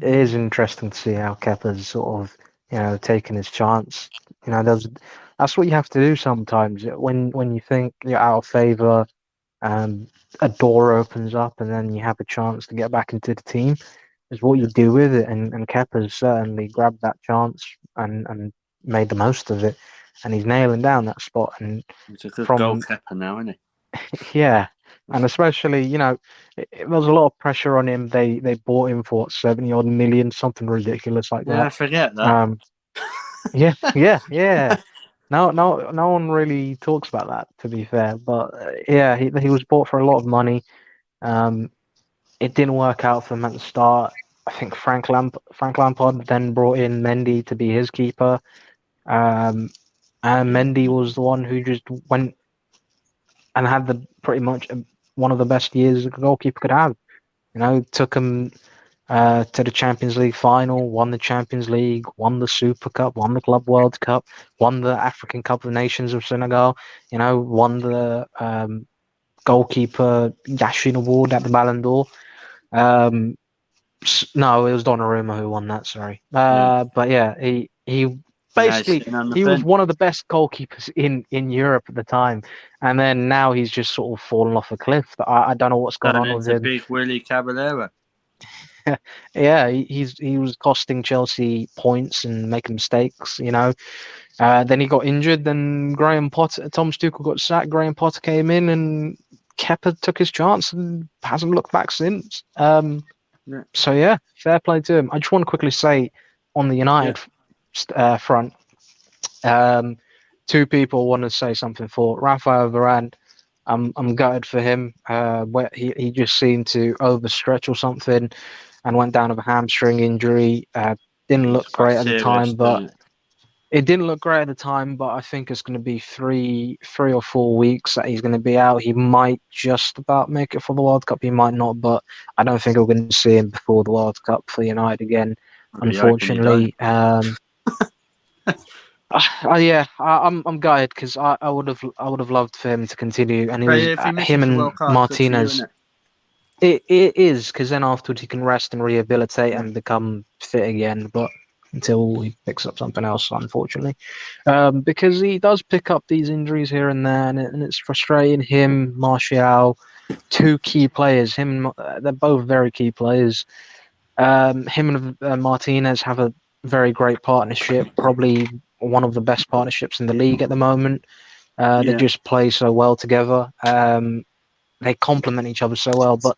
is interesting to see how Kepa's sort of taking his chance. That's what you have to do sometimes when you think you're out of favour. A door opens up and then you have a chance to get back into the team. Is what you do with it, and Kepa's certainly grabbed that chance and made the most of it, and he's nailing down that spot. And he's a good goal Kepa now, isn't he? Yeah, and especially there was a lot of pressure on him. They bought him for 70-odd million, something ridiculous like that. Yeah, I forget that. Yeah. No one really talks about that, to be fair. But he was bought for a lot of money. It didn't work out for him at the start. I think Frank Lampard then brought in Mendy to be his keeper. And Mendy was the one who just went and had pretty much one of the best years a goalkeeper could have. Took him to the Champions League final, won the Champions League, won the Super Cup, won the Club World Cup, won the African Cup of Nations of Senegal, won the goalkeeper Yashin Award at the Ballon d'Or. No, it was Donnarumma who won that, sorry. But yeah, he basically he was one of the best goalkeepers in Europe at the time, and then now he's just sort of fallen off a cliff. I don't know what's gone on with him. Big Willie Caballero. Yeah, he was costing Chelsea points and making mistakes, Then he got injured. Then Thomas Tuchel got sacked. Graham Potter came in, and Kepa took his chance and hasn't looked back since. So yeah, fair play to him. I just want to quickly say on the United front, two people want to say something for Rafael Varane. I'm gutted for him. Where he just seemed to overstretch or something, and went down with a hamstring injury. Didn't look great at the time, but it didn't look great at the time. But I think it's going to be three or 4 weeks that he's going to be out. He might just about make it for the World Cup. He might not, but I don't think we're going to see him before the World Cup for United again. Unfortunately. I'm gutted because I would have loved for him to continue, and him and Martinez. It is, because then afterwards he can rest and rehabilitate and become fit again. But until he picks up something else, unfortunately, because he does pick up these injuries here and there, and it's frustrating. Him, Martial, two key players. They're both very key players. Him and Martinez have a very great partnership, probably one of the best partnerships in the league at the moment. They just play so well together. They complement each other so well. But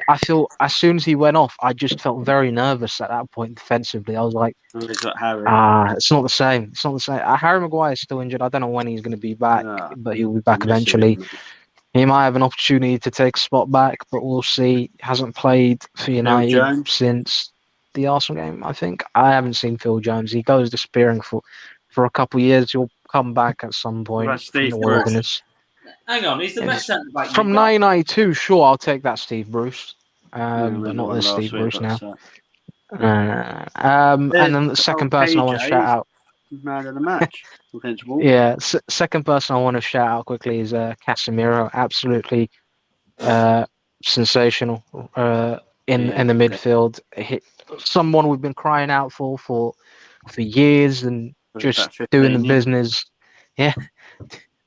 I feel as soon as he went off, I just felt very nervous at that point defensively. I was like, it's not the same. It's not the same. Harry Maguire is still injured. I don't know when he's going to be back, but he'll be back eventually. He might have an opportunity to take a spot back, but we'll see. Hasn't played for United since the Arsenal game, I think. I haven't seen Phil Jones. He goes disappearing for a couple of years. He'll come back at some point from the wilderness. Hang on, he's the best centre back from 1992. Sure, I'll take that, Steve Bruce. But not this Steve Bruce now. And then the second person I want to shout out. Man of the match. Second person I want to shout out quickly is Casemiro. Absolutely sensational in the midfield. Someone we've been crying out for years, and just doing the business. Yeah.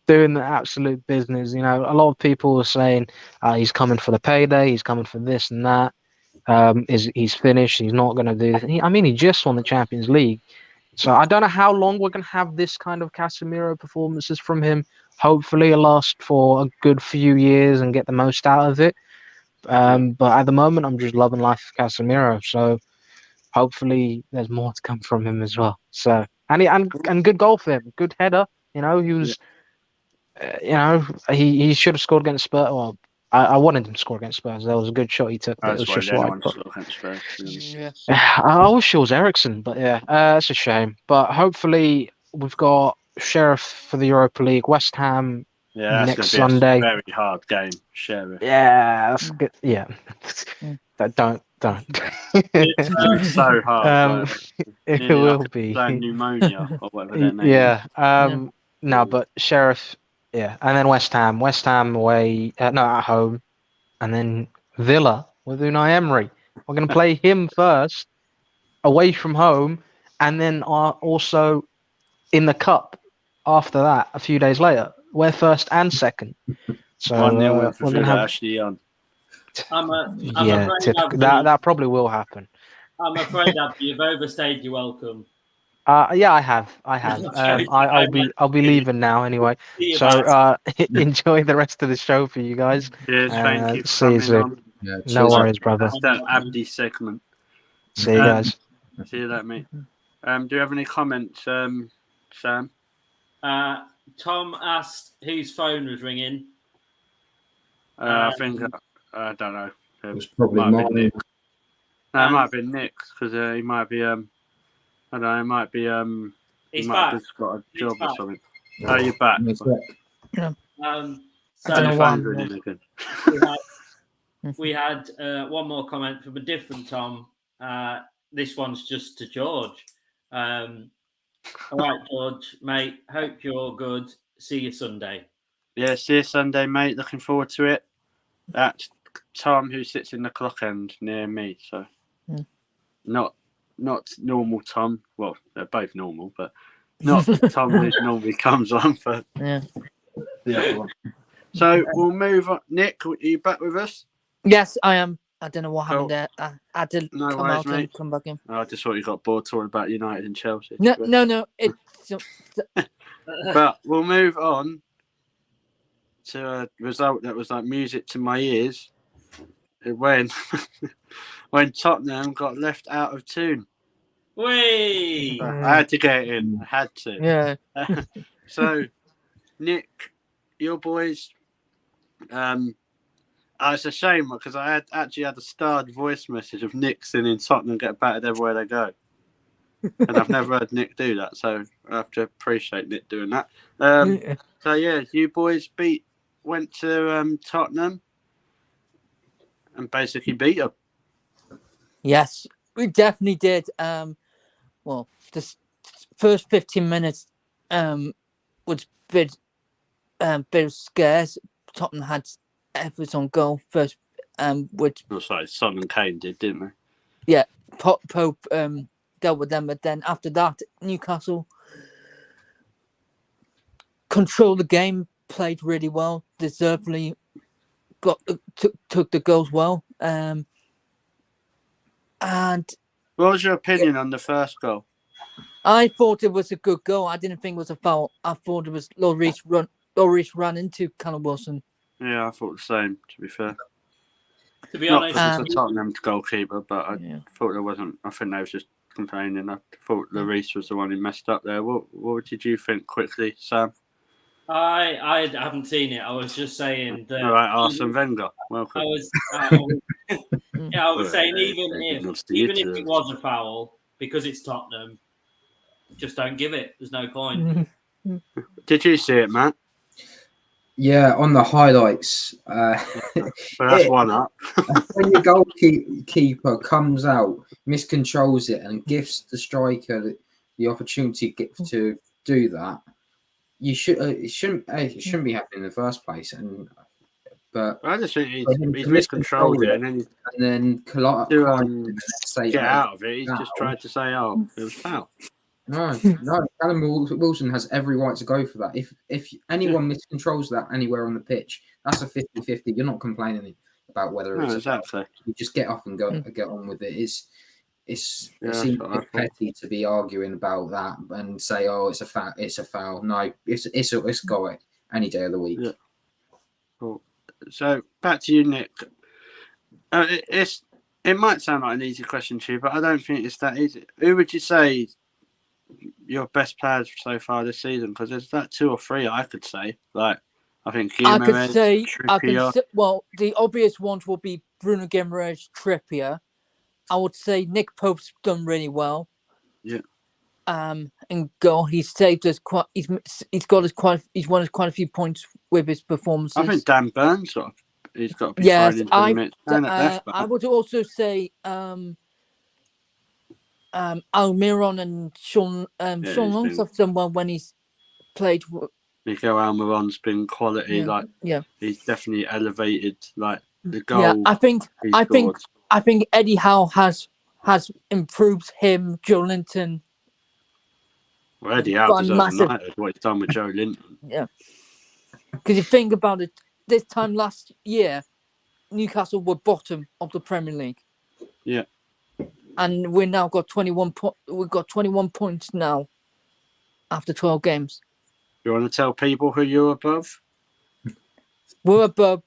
Doing the absolute business. A lot of people are saying he's coming for the payday, he's coming for this and that. He's finished, he's not going to do this. He just won the Champions League. So I don't know how long we're going to have this kind of Casemiro performances from him. Hopefully it'll last for a good few years and get the most out of it. But at the moment, I'm just loving life with Casemiro. So hopefully there's more to come from him as well. So and good goal for him, good header. You know, he was, he should have scored against Spurs. Well, I wanted him to score against Spurs. That was a good shot he took. But it was just wide. Yeah. I wish it was Ericsson, but yeah, it's a shame. But hopefully we've got Sheriff for the Europa League, West Ham next Sunday. A very hard game, Sheriff. Yeah, that's good. Yeah, don't. It's so hard. It will be pneumonia or whatever their name is. Yeah. No, but Sheriff. Yeah, and then West Ham. West Ham away. No, at home, and then Villa with Unai Emery. We're going to play him first, away from home, and then also in the cup after that. A few days later, we're first and second. So 1-0 we're going to have actually on. I'm yeah. afraid That probably will happen. I'm afraid Abby, you've overstayed your welcome. Yeah, I have. I'll be leaving now anyway. So enjoy the rest of the show for you guys. Cheers, thank you for see you coming soon. on. Yeah, No cheers. worries, brother. That's that Abdi segment. See you guys. See you later, mate. Do you have any comments, Sam? Tom asked whose phone was ringing. I think I don't know. It was probably might have been mine. Nick. No, it might have been Nick's because he might be. I don't know. It might be. He's he might back. have just got a He's job back. or something. Oh, you're back. I So don't know why I'm Ringing again. we had one more comment from a different Tom. This one's just to George. All right, George, mate. Hope you're good. See you Sunday. Yeah, see you Sunday, mate. Looking forward to it. That's Tom, who sits in the clock end near me. So, not normal Tom. Well, they're both normal, but not Tom who normally comes on for the other one. So we'll move on. Nick, are you back with us? Yes, I am. I don't know what happened there. I had to No come worries, out mate. and come back in. I just thought you got bored talking about United and Chelsea. No. It's But we'll move on to a result that was like music to my ears when Tottenham got left out of Toon. Whee! I had to get it in. I had to. yeah. So, Nick, your boys, it's a shame because I actually had a starred voice message of Nick singing Tottenham get battered everywhere they go. And I've never heard Nick do that, so I have to appreciate Nick doing that. So, yeah, you boys went to Tottenham and basically beat them. Yes, we definitely did. Well, the first 15 minutes was a bit scarce. Tottenham had efforts on goal first, which Son and Kane did, didn't they? Yeah, Pope dealt with them, but then after that, Newcastle controlled the game, played really well, deservedly took the goals well. And what was your opinion on the first goal? I thought it was a good goal. I didn't think it was a foul. I thought it was Lloris ran into Callum Wilson. Yeah, I thought the same, to be fair. To be Not honest, because it's a Tottenham goalkeeper, but I thought there wasn't. I think they was just complaining. I thought Lloris was the one who messed up there. What did you think quickly, Sam? I haven't seen it. I was just saying that. All right, Arsene Wenger, welcome. I was saying even if it was a foul, because it's Tottenham, just don't give it. There's no point. Did you see it, Matt? Yeah, on the highlights. Well, that's one up. When your goalkeeper comes out, miscontrols it, and gives the striker the opportunity to do that, you should it shouldn't be happening in the first place. But I just think he's miscontrolled it, and then to get out of it, he's just tried to say, "Oh, it was foul." No. Callum Wilson has every right to go for that. If anyone miscontrols that anywhere on the pitch, that's a 50-50. You're not complaining about whether it's exactly. You just get up and get on with it. it Yeah, seems that's a what I bit thought. petty to be arguing about that and say, "Oh, it's a foul. It's a foul." No, it's got it any day of the week. Yeah. Cool. So back to you, Nick. It might sound like an easy question to you, but I don't think it's that easy. Who would you say your best players so far this season? Because there's that 2 or 3 I could say. Like I think I could Guimaraes, say, Trippier. well, the obvious ones will be Bruno Guimaraes, Trippier. I would say Nick Pope's done really well. Yeah. In goal, he's saved us quite. He's won us quite a few points with his performances. I think Dan Burns he's got to be yes, thrown into the mix. And at left back. I would also say Almiron and Sean Sean Long's have done well when he's played. Miguel Almiron's been quality. He's definitely elevated. Like the goal. Yeah, I think Eddie Howe has improved him, Joe Linton. Well, Eddie Howe deserves United. What he's done with Joe Linton. Yeah, because you think about it, this time last year, Newcastle were bottom of the Premier League. Yeah, and we now got 21. We've got 21 points now after 12 games. You want to tell people who you're above? We're above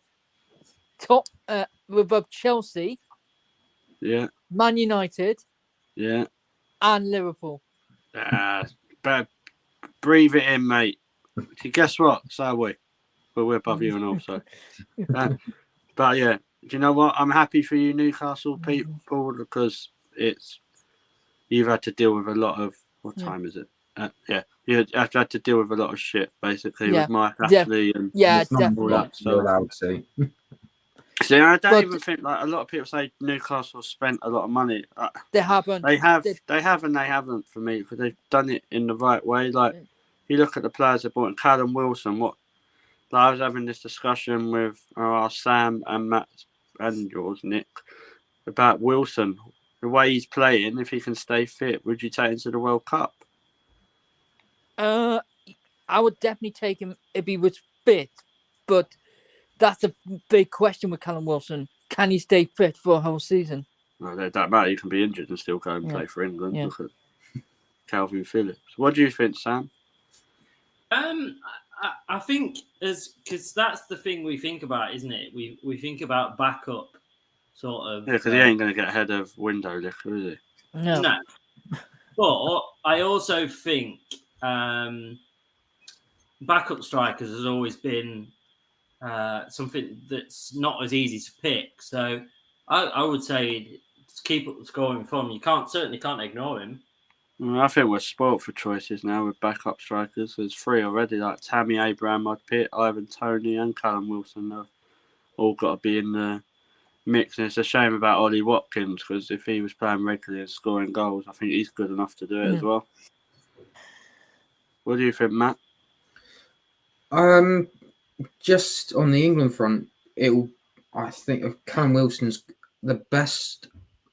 We're above Chelsea. Yeah. Man United. Yeah. And Liverpool. But breathe it in, mate. Guess what? So are we. But we're above you and also. But yeah, do you know what? I'm happy for you, Newcastle people, because you've had to deal with a lot of. What time is it? You had to deal with a lot of shit basically with Mike Ashley and definitely. You're allowed to. See, I don't even think a lot of people say Newcastle spent a lot of money. They haven't. They have and they haven't for me because they've done it in the right way. Like you look at the players they bought, Callum Wilson. I was having this discussion with Sam and Matt and yours, Nick, about Wilson. The way he's playing, if he can stay fit, would you take him to the World Cup? I would definitely take him if he was fit, but that's a big question with Callum Wilson. Can he stay fit for a whole season? No, that don't matter. You can be injured and still go and play for England. Yeah. Look at Calvin Phillips. What do you think, Sam? I think because that's the thing we think about, isn't it? We think about backup, sort of. Yeah, because he ain't going to get ahead of Window Licker, is he? No. But I also think backup strikers has always been something that's not as easy to pick. So I would say to keep up the scoring form, you certainly can't ignore him. I think we're spoilt for choices now with backup strikers. There's 3 already, like Tammy Abraham, I'd pick, Ivan Toney and Callum Wilson. They've all got to be in the mix. And it's a shame about Ollie Watkins because if he was playing regularly and scoring goals, I think he's good enough to do it as well. What do you think, Matt? Just on the England front, I think Callum Wilson's the best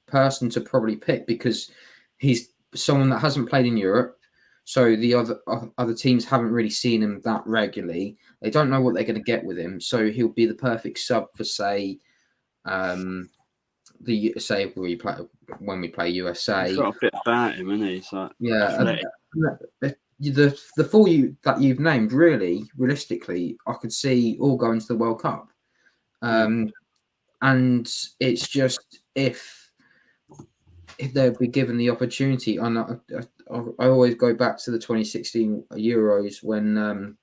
person to probably pick because he's someone that hasn't played in Europe, so the other teams haven't really seen him that regularly. They don't know what they're going to get with him, so he'll be the perfect sub for when we play USA. He's got a bit about him, isn't he? He's like, the 4 that you've named, really, realistically, I could see all going to the World Cup. And it's just if they'd be given the opportunity, and I always go back to the 2016 Euros when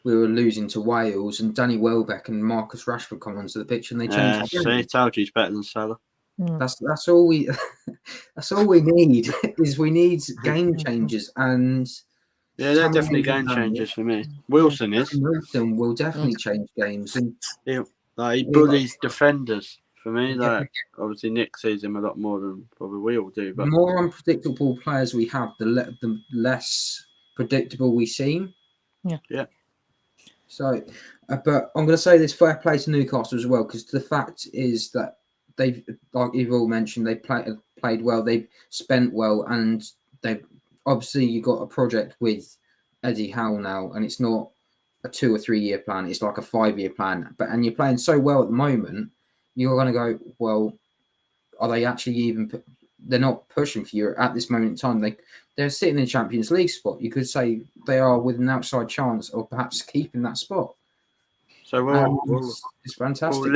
we were losing to Wales and Danny Welbeck and Marcus Rashford come onto the pitch and they changed. I told you he's better than Salah. That's all we need is we need game changers, and they're definitely game changers for me. Wilson will definitely change games, and he bullies defenders for me. Obviously Nick sees him a lot more than probably we all do. But the more unpredictable players we have, the less predictable we seem. Yeah. So, but I'm going to say this: fair play to Newcastle as well, because the fact is that they've, like you've all mentioned, they played well, they've spent well, and they've obviously you got a project with Eddie Howe now, and it's not a 2 or 3 year plan; it's like a 5-year plan. And you're playing so well at the moment, you're going to go, well, are they actually even they're not pushing for Europe at this moment in time. They're sitting in the Champions League spot. You could say they are with an outside chance of perhaps keeping that spot. So It's fantastic.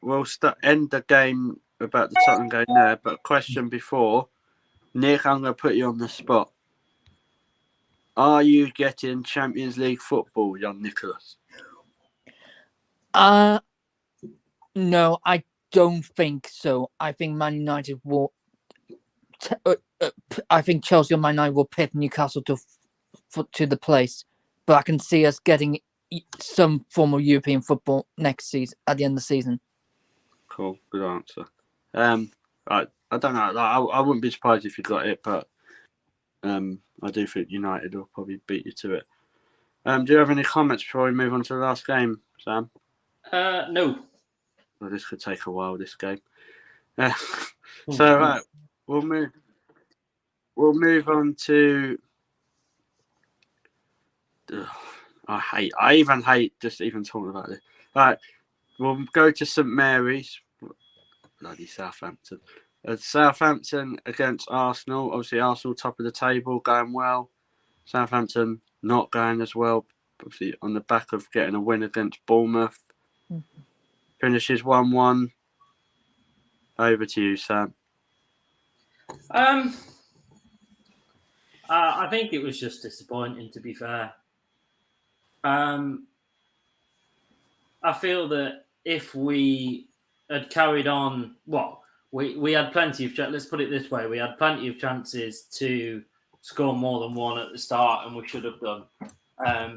We'll end the game about the Tottenham game there. But a question before, Nick, I'm going to put you on the spot. Are you getting Champions League football, young Nicholas? No, I don't think so. I think Man United will. I think Chelsea or Man United will pit Newcastle to the place, but I can see us getting some form of European football next season at the end of the season. Cool, good answer. I don't know. I wouldn't be surprised if you got it, but I do think United will probably beat you to it. Do you have any comments before we move on to the last game, Sam? No. Well, this could take a while. This game. So we'll move on to. I even hate just even talking about this. Right, we'll go to St Mary's. Bloody Southampton. Southampton against Arsenal. Obviously, Arsenal top of the table, going well. Southampton not going as well. Obviously, on the back of getting a win against Bournemouth. Mm-hmm. Finishes 1-1. Over to you, Sam. I think it was just disappointing, to be fair. I feel that if we had carried on, we had plenty of let's put it this way, we had plenty of chances to score more than one at the start, and we should have done,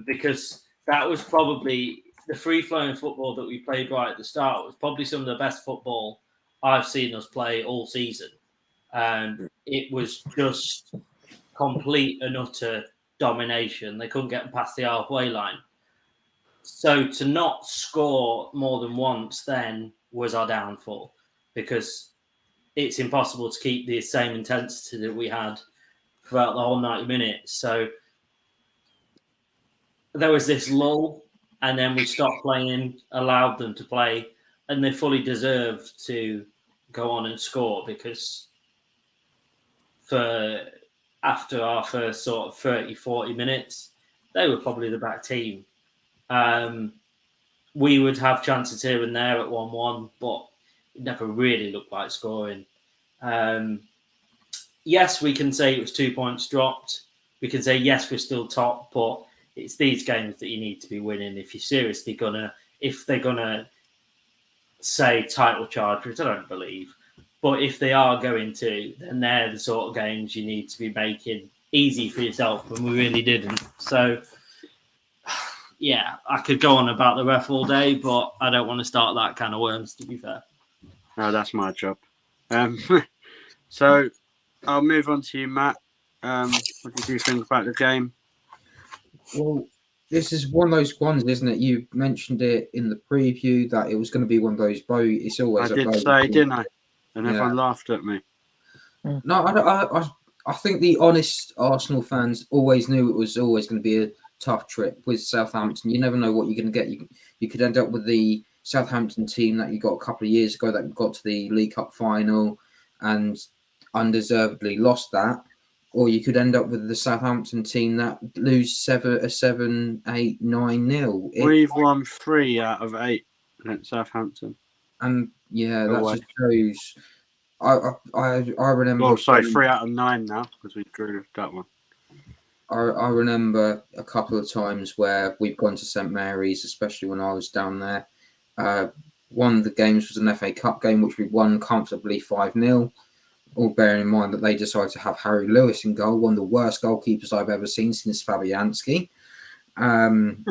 because that was probably the free-flowing football that we played right at the start was probably some of the best football I've seen us play all season. It was just complete and utter domination. They couldn't get past the halfway line. So to not score more than once then was our downfall, because it's impossible to keep the same intensity that we had throughout the whole 90 minutes. So there was this lull, and then we stopped playing, allowed them to play, and they fully deserved to go on and score, because after our first sort of 30, 40 minutes, they were probably the back team. We would have chances here and there at 1-1, but it never really looked like scoring. Yes, we can say it was 2 points dropped. We can say, yes, we're still top, but it's these games that you need to be winning if you're seriously if they're gonna say title charge, which I don't believe, but if they are going to, then they're the sort of games you need to be making easy for yourself, and we really didn't. So, yeah, I could go on about the ref all day, but I don't want to start that kind of worms, to be fair. No, that's my job. So I'll move on to you, Matt. What did you think about the game? Well, this is one of those ones, isn't it? You mentioned it in the preview that it was going to be one of those it's always I did say, didn't I? And everyone laughed at me. No, I think the honest Arsenal fans always knew it was always going to be a tough trip with Southampton. You never know what you're going to get. You could end up with the Southampton team that you got a couple of years ago that got to the League Cup final and undeservedly lost that. Or you could end up with the Southampton team that lose 7-8, 9-0. We've won 3 out of 8 against Southampton. And yeah, that just shows. I remember. Oh, sorry, 3 out of 9 now because we drew that one. I remember a couple of times where we've gone to St Mary's, especially when I was down there. One of the games was an FA Cup game, which we won comfortably 5-0. All bearing in mind that they decided to have Harry Lewis in goal, one of the worst goalkeepers I've ever seen since Fabianski. And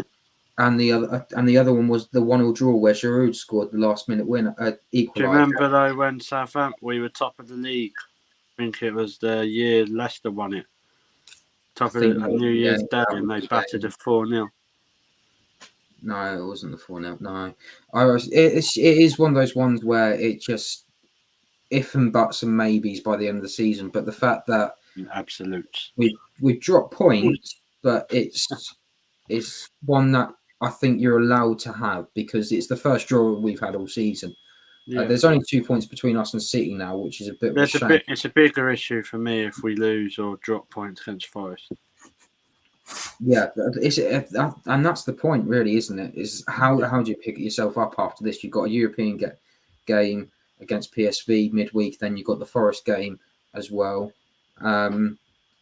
the other one was the 1-1 draw where Giroud scored the last minute win. Do you remember though when Southampton we were top of the league? I think it was the year Leicester won it. Top of the New Year's Day, and they battered a 4-0. No, it wasn't the 4-0. No, it is one of those ones where it just if and buts and maybes by the end of the season. But the fact that absolutes we dropped points, but it's one that I think you're allowed to have because it's the first draw we've had all season. Yeah. There's only 2 points between us and City now, which is a bit of a shame. It's a bigger issue for me if we lose or drop points against Forest. Yeah, and that's the point, really, isn't it? Is how do you pick yourself up after this? You've got a European game against PSV midweek, then you've got the Forest game as well.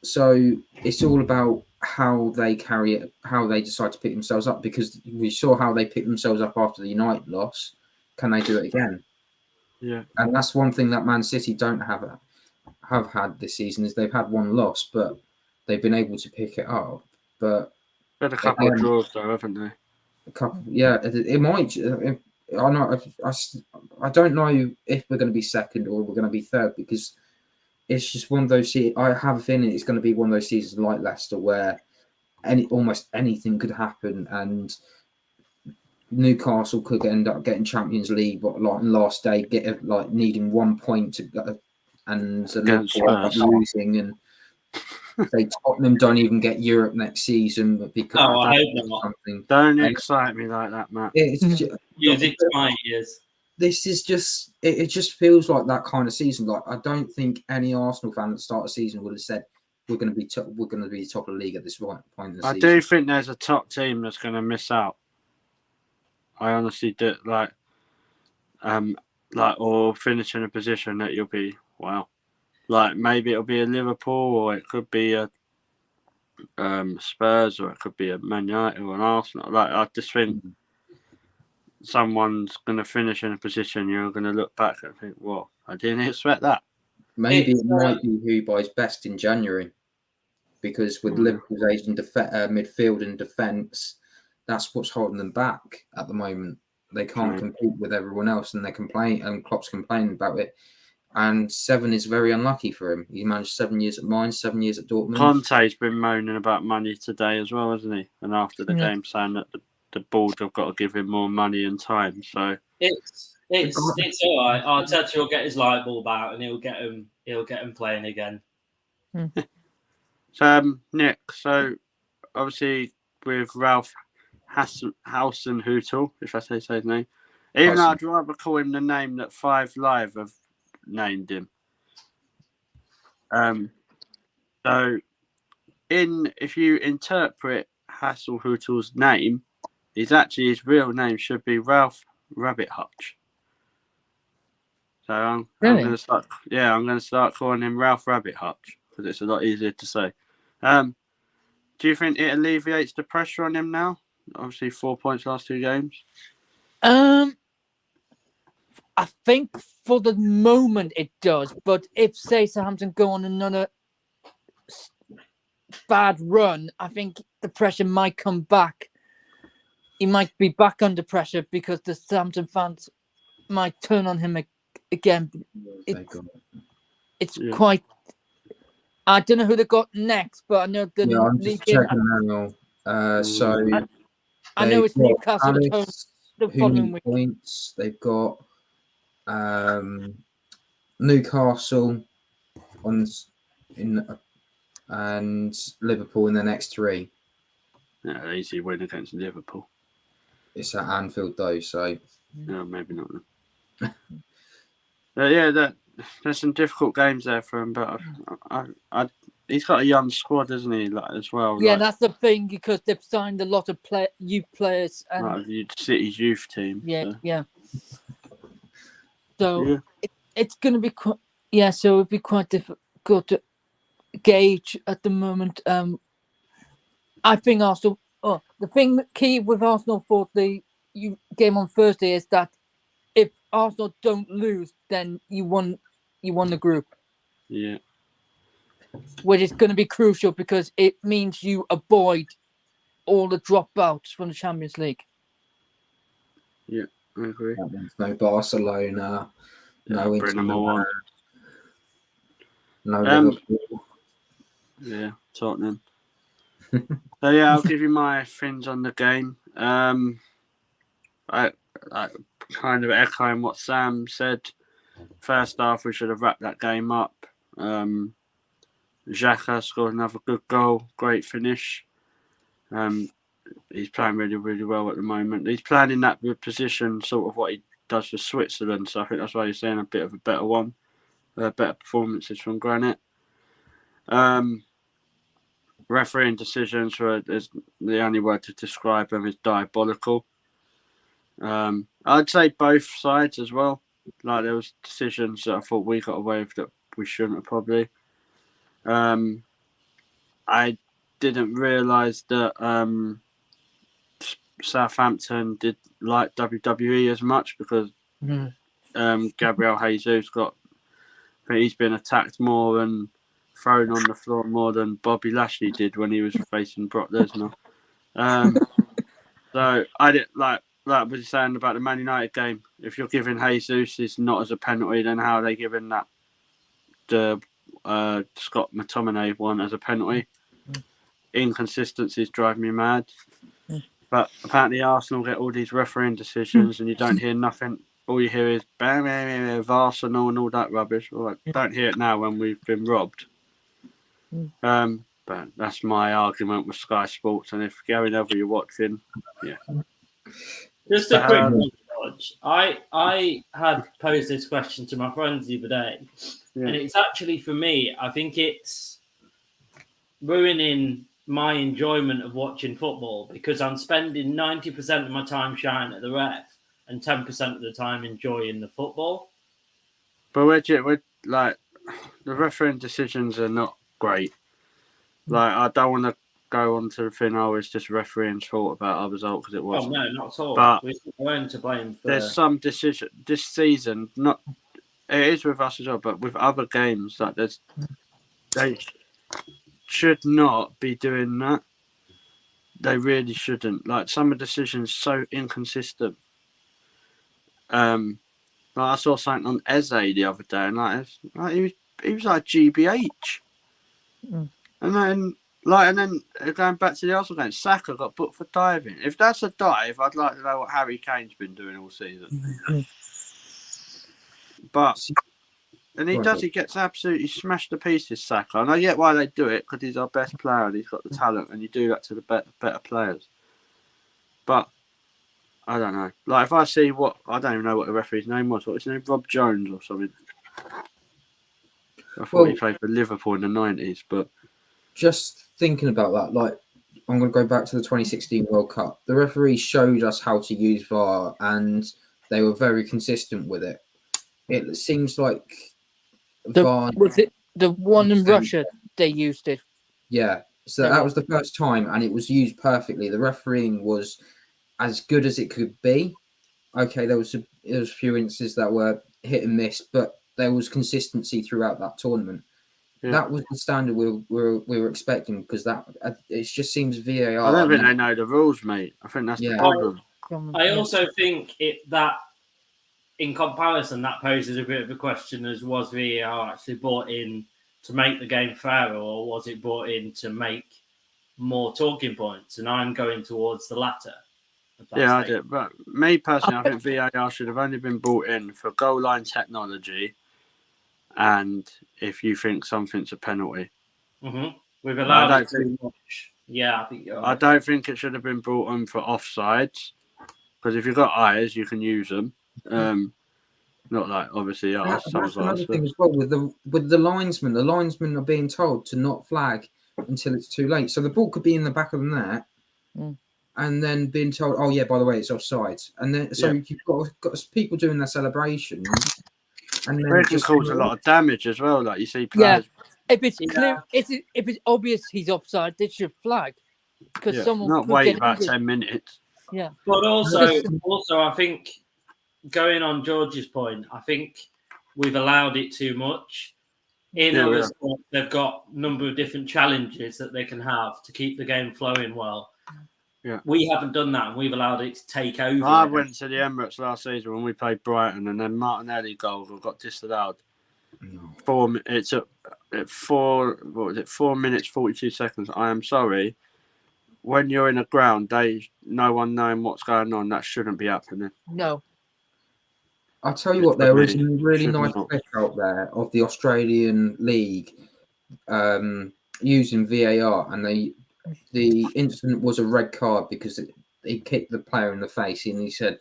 So it's all about how they carry it, how they decide to pick themselves up, because we saw how they picked themselves up after the United loss. Can they do it again? Yeah, and that's one thing that Man City don't have had this season, is they've had one loss, but they've been able to pick it up. But had a couple of draws though, haven't they? a couple, yeah, it might. I don't know if we're going to be second or we're going to be third, because it's just one of those. I have a feeling it's going to be one of those seasons like Leicester where almost anything could happen, and Newcastle could end up getting Champions League, but like last day, needing 1 point to go, and Liverpool end up losing, and say Tottenham don't even get Europe next season because I hope not. something. Don't excite me like that, Matt. Music to my ears. This is just it just feels like that kind of season. Like, I don't think any Arsenal fan at the start of the season would have said we're going to be top of the league at this point in the season. I do think there's a top team that's going to miss out. I honestly do, or finish in a position that you'll be, wow. Like, maybe it'll be a Liverpool, or it could be a Spurs, or it could be a Man United or an Arsenal. Like, I just think someone's going to finish in a position you're going to look back and think, well, I didn't expect that. Maybe it might be who buys best in January, because with Liverpool's aging midfield and defence, that's what's holding them back at the moment. They can't compete with everyone else, and Klopp's complaining about it. And 7 is very unlucky for him. He managed 7 years at Mainz, 7 years at Dortmund. Conte's been moaning about money today as well, hasn't he? And after the game, saying that the board have got to give him more money and time. So it's all right. Arteta will get his light bulb out and he'll get him playing again. So Nick, so obviously with Ralph Hasenhüttl, if I say his name, even though I'd rather call him the name that 5 Live have named him. So if you interpret Hasenhüttl's name, his real name should be Ralph Rabbit Hutch. So I'm going to start calling him Ralph Rabbit Hutch, because it's a lot easier to say. Do you think it alleviates the pressure on him now? Obviously, 4 points last 2 games. I think for the moment it does, but if, say, Southampton go on another bad run, I think the pressure might come back. He might be back under pressure because the Southampton fans might turn on him again. It's quite. I don't know who they got next, but I know the I'm just checking now. I know it's Newcastle at home the following week. Points. They've got Newcastle and Liverpool in the next 3. Yeah, easy win against Liverpool. It's at Anfield though, so no, maybe not. There's some difficult games there for him, but he's got a young squad, isn't he? As well. Yeah, that's the thing, because they've signed a lot of youth players and City's youth team. Yeah. So it's going to be so it'll be quite difficult to gauge at the moment. I think Arsenal. The key with Arsenal for the game on Thursday is that if Arsenal don't lose, then you won the group. Yeah. Which is going to be crucial, because it means you avoid all the dropouts from the Champions League. Yeah, I agree. That means no Barcelona, no Inter Milan, no Liverpool. Yeah, Tottenham. So I'll give you my things on the game. I kind of echoing what Sam said. First half, we should have wrapped that game up. Xhaka scored another good goal. Great finish. He's playing really, really well at the moment. He's playing in that position, sort of what he does for Switzerland. So I think that's why you're seeing a bit of a better one, better performances from Granit. Refereeing decisions is the only word to describe them is diabolical. I'd say both sides as well. Like there was decisions that I thought we got away with that we shouldn't have probably. I didn't realise that Southampton did like WWE as much because Gabriel Jesus I think he's been attacked more and thrown on the floor more than Bobby Lashley did when he was facing Brock Lesnar. So I did like what you're saying about the Man United game. If you're giving Jesus it's not as a penalty, then how are they giving that the Scott McTominay one as a penalty? Inconsistencies drive me mad. But apparently Arsenal get all these refereeing decisions and you don't hear nothing. All you hear is bang, bang, bang, bang, of Arsenal and all that rubbish. Well, I don't hear it now when we've been robbed. But that's my argument with Sky Sports. And if Gary Neville you're watching, yeah. Just a quick one, George. I had posed this question to my friends the other day, and it's actually for me. I think it's ruining my enjoyment of watching football because I'm spending 90% of my time shouting at the ref and 10% of the time enjoying the football. But we're like the refereeing decisions are not great. Like I don't want to go on to the thing. It's just refereeing's fault about our result because it was. Oh no, not at all. But we weren't to blame for. There's some decision this season. Not it is with us as well, but with other games like they should not be doing that. They really shouldn't. Like some of the decisions so inconsistent. Like I saw something on Eze the other day, and he was like GBH, and then going back to the Arsenal game, Saka got booked for diving. If that's a dive, I'd like to know what Harry Kane's been doing all season. But he gets absolutely smashed to pieces, Saka, and I get why they do it because he's our best player and he's got the talent, and you do that to the better players. But I don't know. Like if I see I don't even know what the referee's name was. What was his name? Rob Jones or something. I thought he played for Liverpool in the 90s, but just thinking about that, like I'm going to go back to the 2016 World Cup. The referees showed us how to use VAR, and they were very consistent with it. It seems like VAR was it the one in Russia they used it. Yeah, so that was the first time, and it was used perfectly. The refereeing was as good as it could be. Okay, there was a few instances that were hit and miss, but there was consistency throughout that tournament. Yeah. That was the standard we were expecting because it just seems VAR. I don't think they know the rules, mate. I think that's the problem. I also think that in comparison, that poses a bit of a question: as was VAR actually brought in to make the game fairer, or was it brought in to make more talking points? And I'm going towards the latter. Yeah, I did. But me personally, I think VAR should have only been brought in for goal line technology, and if you think something's a penalty. Mm-hmm. We've allowed it too much. Yeah, I think you're right. I don't think it should have been brought on for offsides, because if you've got eyes, you can use them. Not like obviously that's another thing as well with the linesmen. The linesmen are being told to not flag until it's too late. So the ball could be in the back of the net, and then being told, "Oh yeah, by the way, it's offside." And then you've got people doing their celebrations, and then it can cause a lot of damage as well. Like you see players. Yeah, if it's clear, if it's obvious he's offside, they should flag because someone not could wait get about injured. 10 minutes. Yeah, but also I think. Going on George's point, I think we've allowed it too much. In other sports, they've got a number of different challenges that they can have to keep the game flowing well. Yeah, we haven't done that, and we've allowed it to take over. I went to the Emirates last season when we played Brighton, and then Martinelli goal got disallowed. 4 minutes, 4 minutes 42 seconds. I am sorry. When you're in a ground, no one knowing what's going on, that shouldn't be happening. No. I'll tell you what, there was a really nice clip out there of the Australian League using VAR, and the incident was a red card because he kicked the player in the face, and he said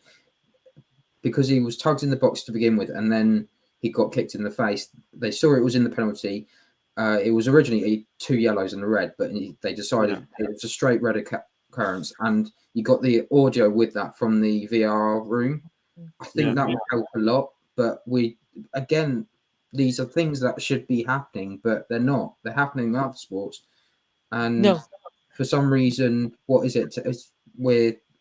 because he was tugged in the box to begin with, and then he got kicked in the face. They saw it was in the penalty. It was originally 2 yellows and a red, but they decided it was a straight red occurrence, and you got the audio with that from the VAR room. I think that would help a lot, but these are things that should be happening, but they're not. They're happening in other sports, and for some reason, what is it?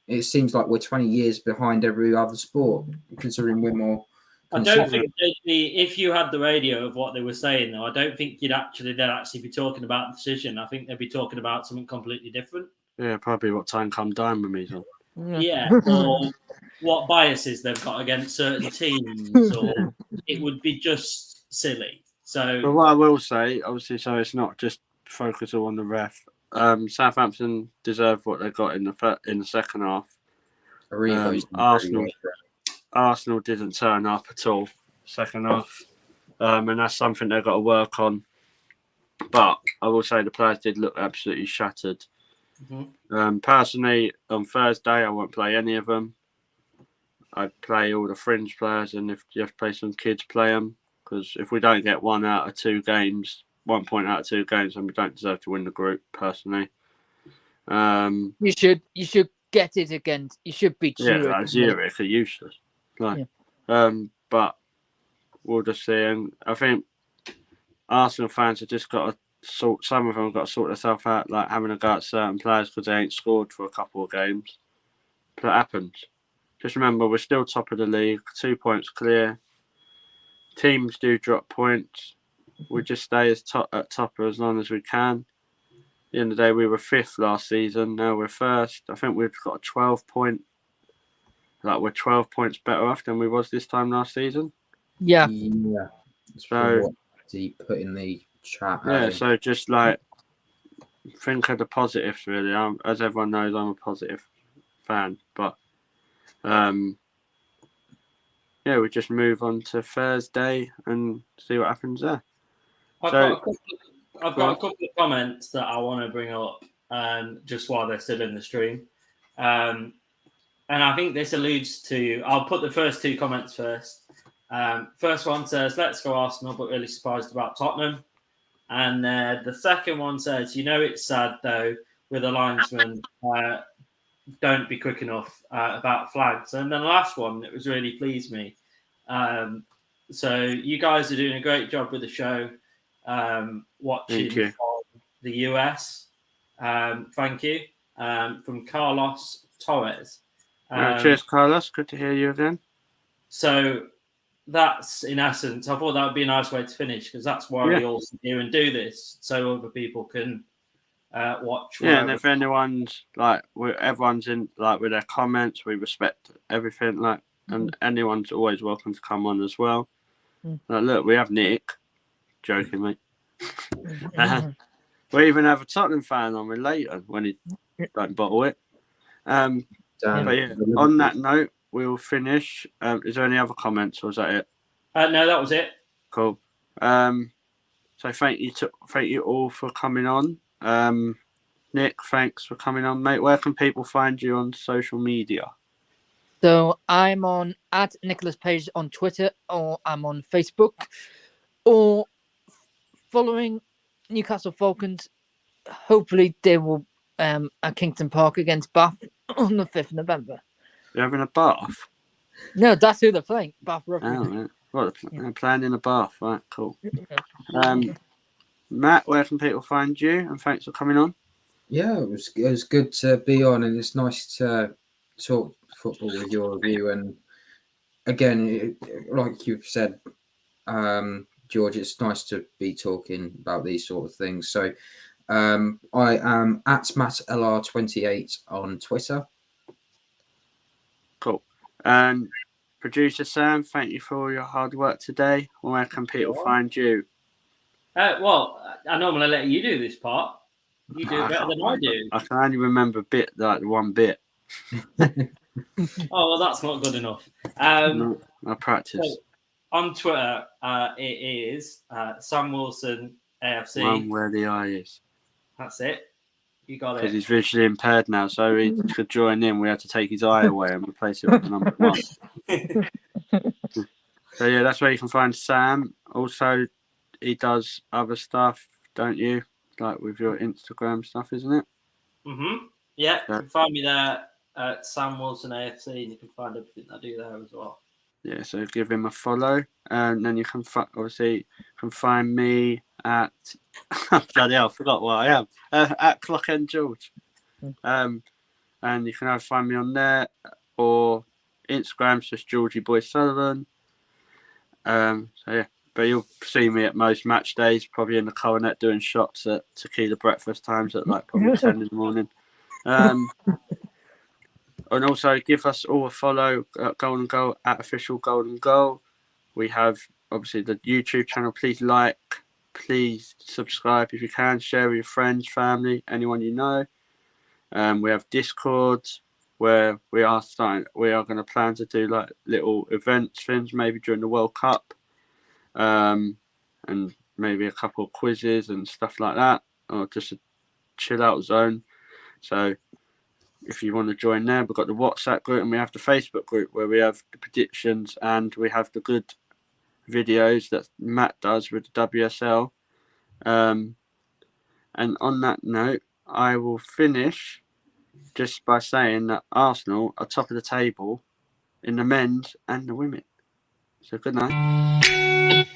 It seems like we're 20 years behind every other sport, considering we're more. I don't think if you had the radio of what they were saying, though, I don't think they'd actually be talking about the decision. I think they'd be talking about something completely different. Yeah, probably what time come down with me. Yeah, or what biases they've got against certain teams, or it would be just silly. So, but what I will say, obviously, so it's not just focus all on the ref. Southampton deserve what they got in the second half. Arsenal didn't turn up at all second half, and that's something they've got to work on. But I will say the players did look absolutely shattered. Mm-hmm. Personally, on Thursday, I won't play any of them. I'd play all the fringe players, and if you have to play some kids, play them. Because if we don't get 1 point out of 2 games, then we don't deserve to win the group. Personally, you should get it against. You should beat Zurich. Yeah, Zurich are useless. But we'll just see. And I think Arsenal fans have just got to some of them have got to sort themselves out, like having a go at certain players because they ain't scored for a couple of games. But it happens. Just remember, we're still top of the league, 2 points clear. Teams do drop points. We just stay at top as long as we can. At the end of the day, we were 5th last season. Now we're 1st. I think we've got a 12 point. Like we're 12 points better off than we was this time last season. Yeah. So what he put in the chat. Yeah. So just like think of the positives, really. As everyone knows, I'm a positive fan, but we just move on to Thursday and see what happens there. I've got a couple of comments that I want to bring up just while they're still in the stream. And I think this alludes to... I'll put the first 2 comments first. First one says, let's go Arsenal, but really surprised about Tottenham. And the second one says, it's sad, though, with the linesman, don't be quick enough about flags. And then the last one, it was really pleased me. So you guys are doing a great job with the show. Watching from the US. Thank you. From Carlos Torres. Cheers, Carlos. Good to hear you again. So that's, in essence, I thought that would be a nice way to finish, because that's why we all sit here and do this, so other people can watch. Yeah, and if anyone's everyone's in with their comments, we respect everything. And anyone's always welcome to come on as well. Look, we have Nick. Joking, mate. We even have a Tottenham fan on with Leighton when he don't bottle it. But on that note, we'll finish. Is there any other comments, or is that it? No, that was it. Cool. So thank you all for coming on. Nick, thanks for coming on, mate. Where can people find you on social media? So I'm on @NicholasPage on Twitter, or I'm on Facebook, or following Newcastle Falcons. Hopefully they will at Kingston Park against Bath on the 5th of November. You're having a bath? No, that's who they're playing. Bath Rugby. Oh, right. Well, they're playing in a bath. Right, cool. Matt, where can people find you? And thanks for coming on. Yeah, it was good to be on, and it's nice to talk football with your review. And again, like you've said, George, it's nice to be talking about these sort of things. So I am @MattLR28 on Twitter. Cool. And producer Sam, thank you for all your hard work today. Where can people find you? Well, I normally let you do this part. You do it better than I do. I can only remember one bit. Oh, well, that's not good enough. No, I practice. So on Twitter, it is Sam Wilson AFC. One where the eye is. That's it. You got because it. he's visually impaired now, so he could join in. We had to take his eye away and replace it with the number 1. So yeah, that's where you can find Sam. Also, he does other stuff, don't you? Like with your Instagram stuff, isn't it? Yeah, you Yeah. can find me there at Sam Wilson AFC, and you can find everything I do there as well. Yeah, so give him a follow, and then you can obviously find me at bloody hell, I forgot what I am at Clock End George, and you can either find me on there or Instagram's just Georgie Boy Sullivan. So yeah, but you'll see me at most match days, probably in the Coronet doing shots at tequila breakfast times at like probably 10 in the morning. And also give us all a follow at Golden Goal at official Golden Goal. We have obviously the YouTube channel. Please like, please subscribe if you can. Share with your friends, family, anyone you know. We have Discord where we are going to plan to do like little events, things maybe during the World Cup, and maybe a couple of quizzes and stuff like that, or just a chill out zone. So if you want to join there, we've got the WhatsApp group and we have the Facebook group where we have the predictions and we have the good videos that Matt does with the WSL. And on that note, I will finish just by saying that Arsenal are top of the table in the men's and the women. So good night.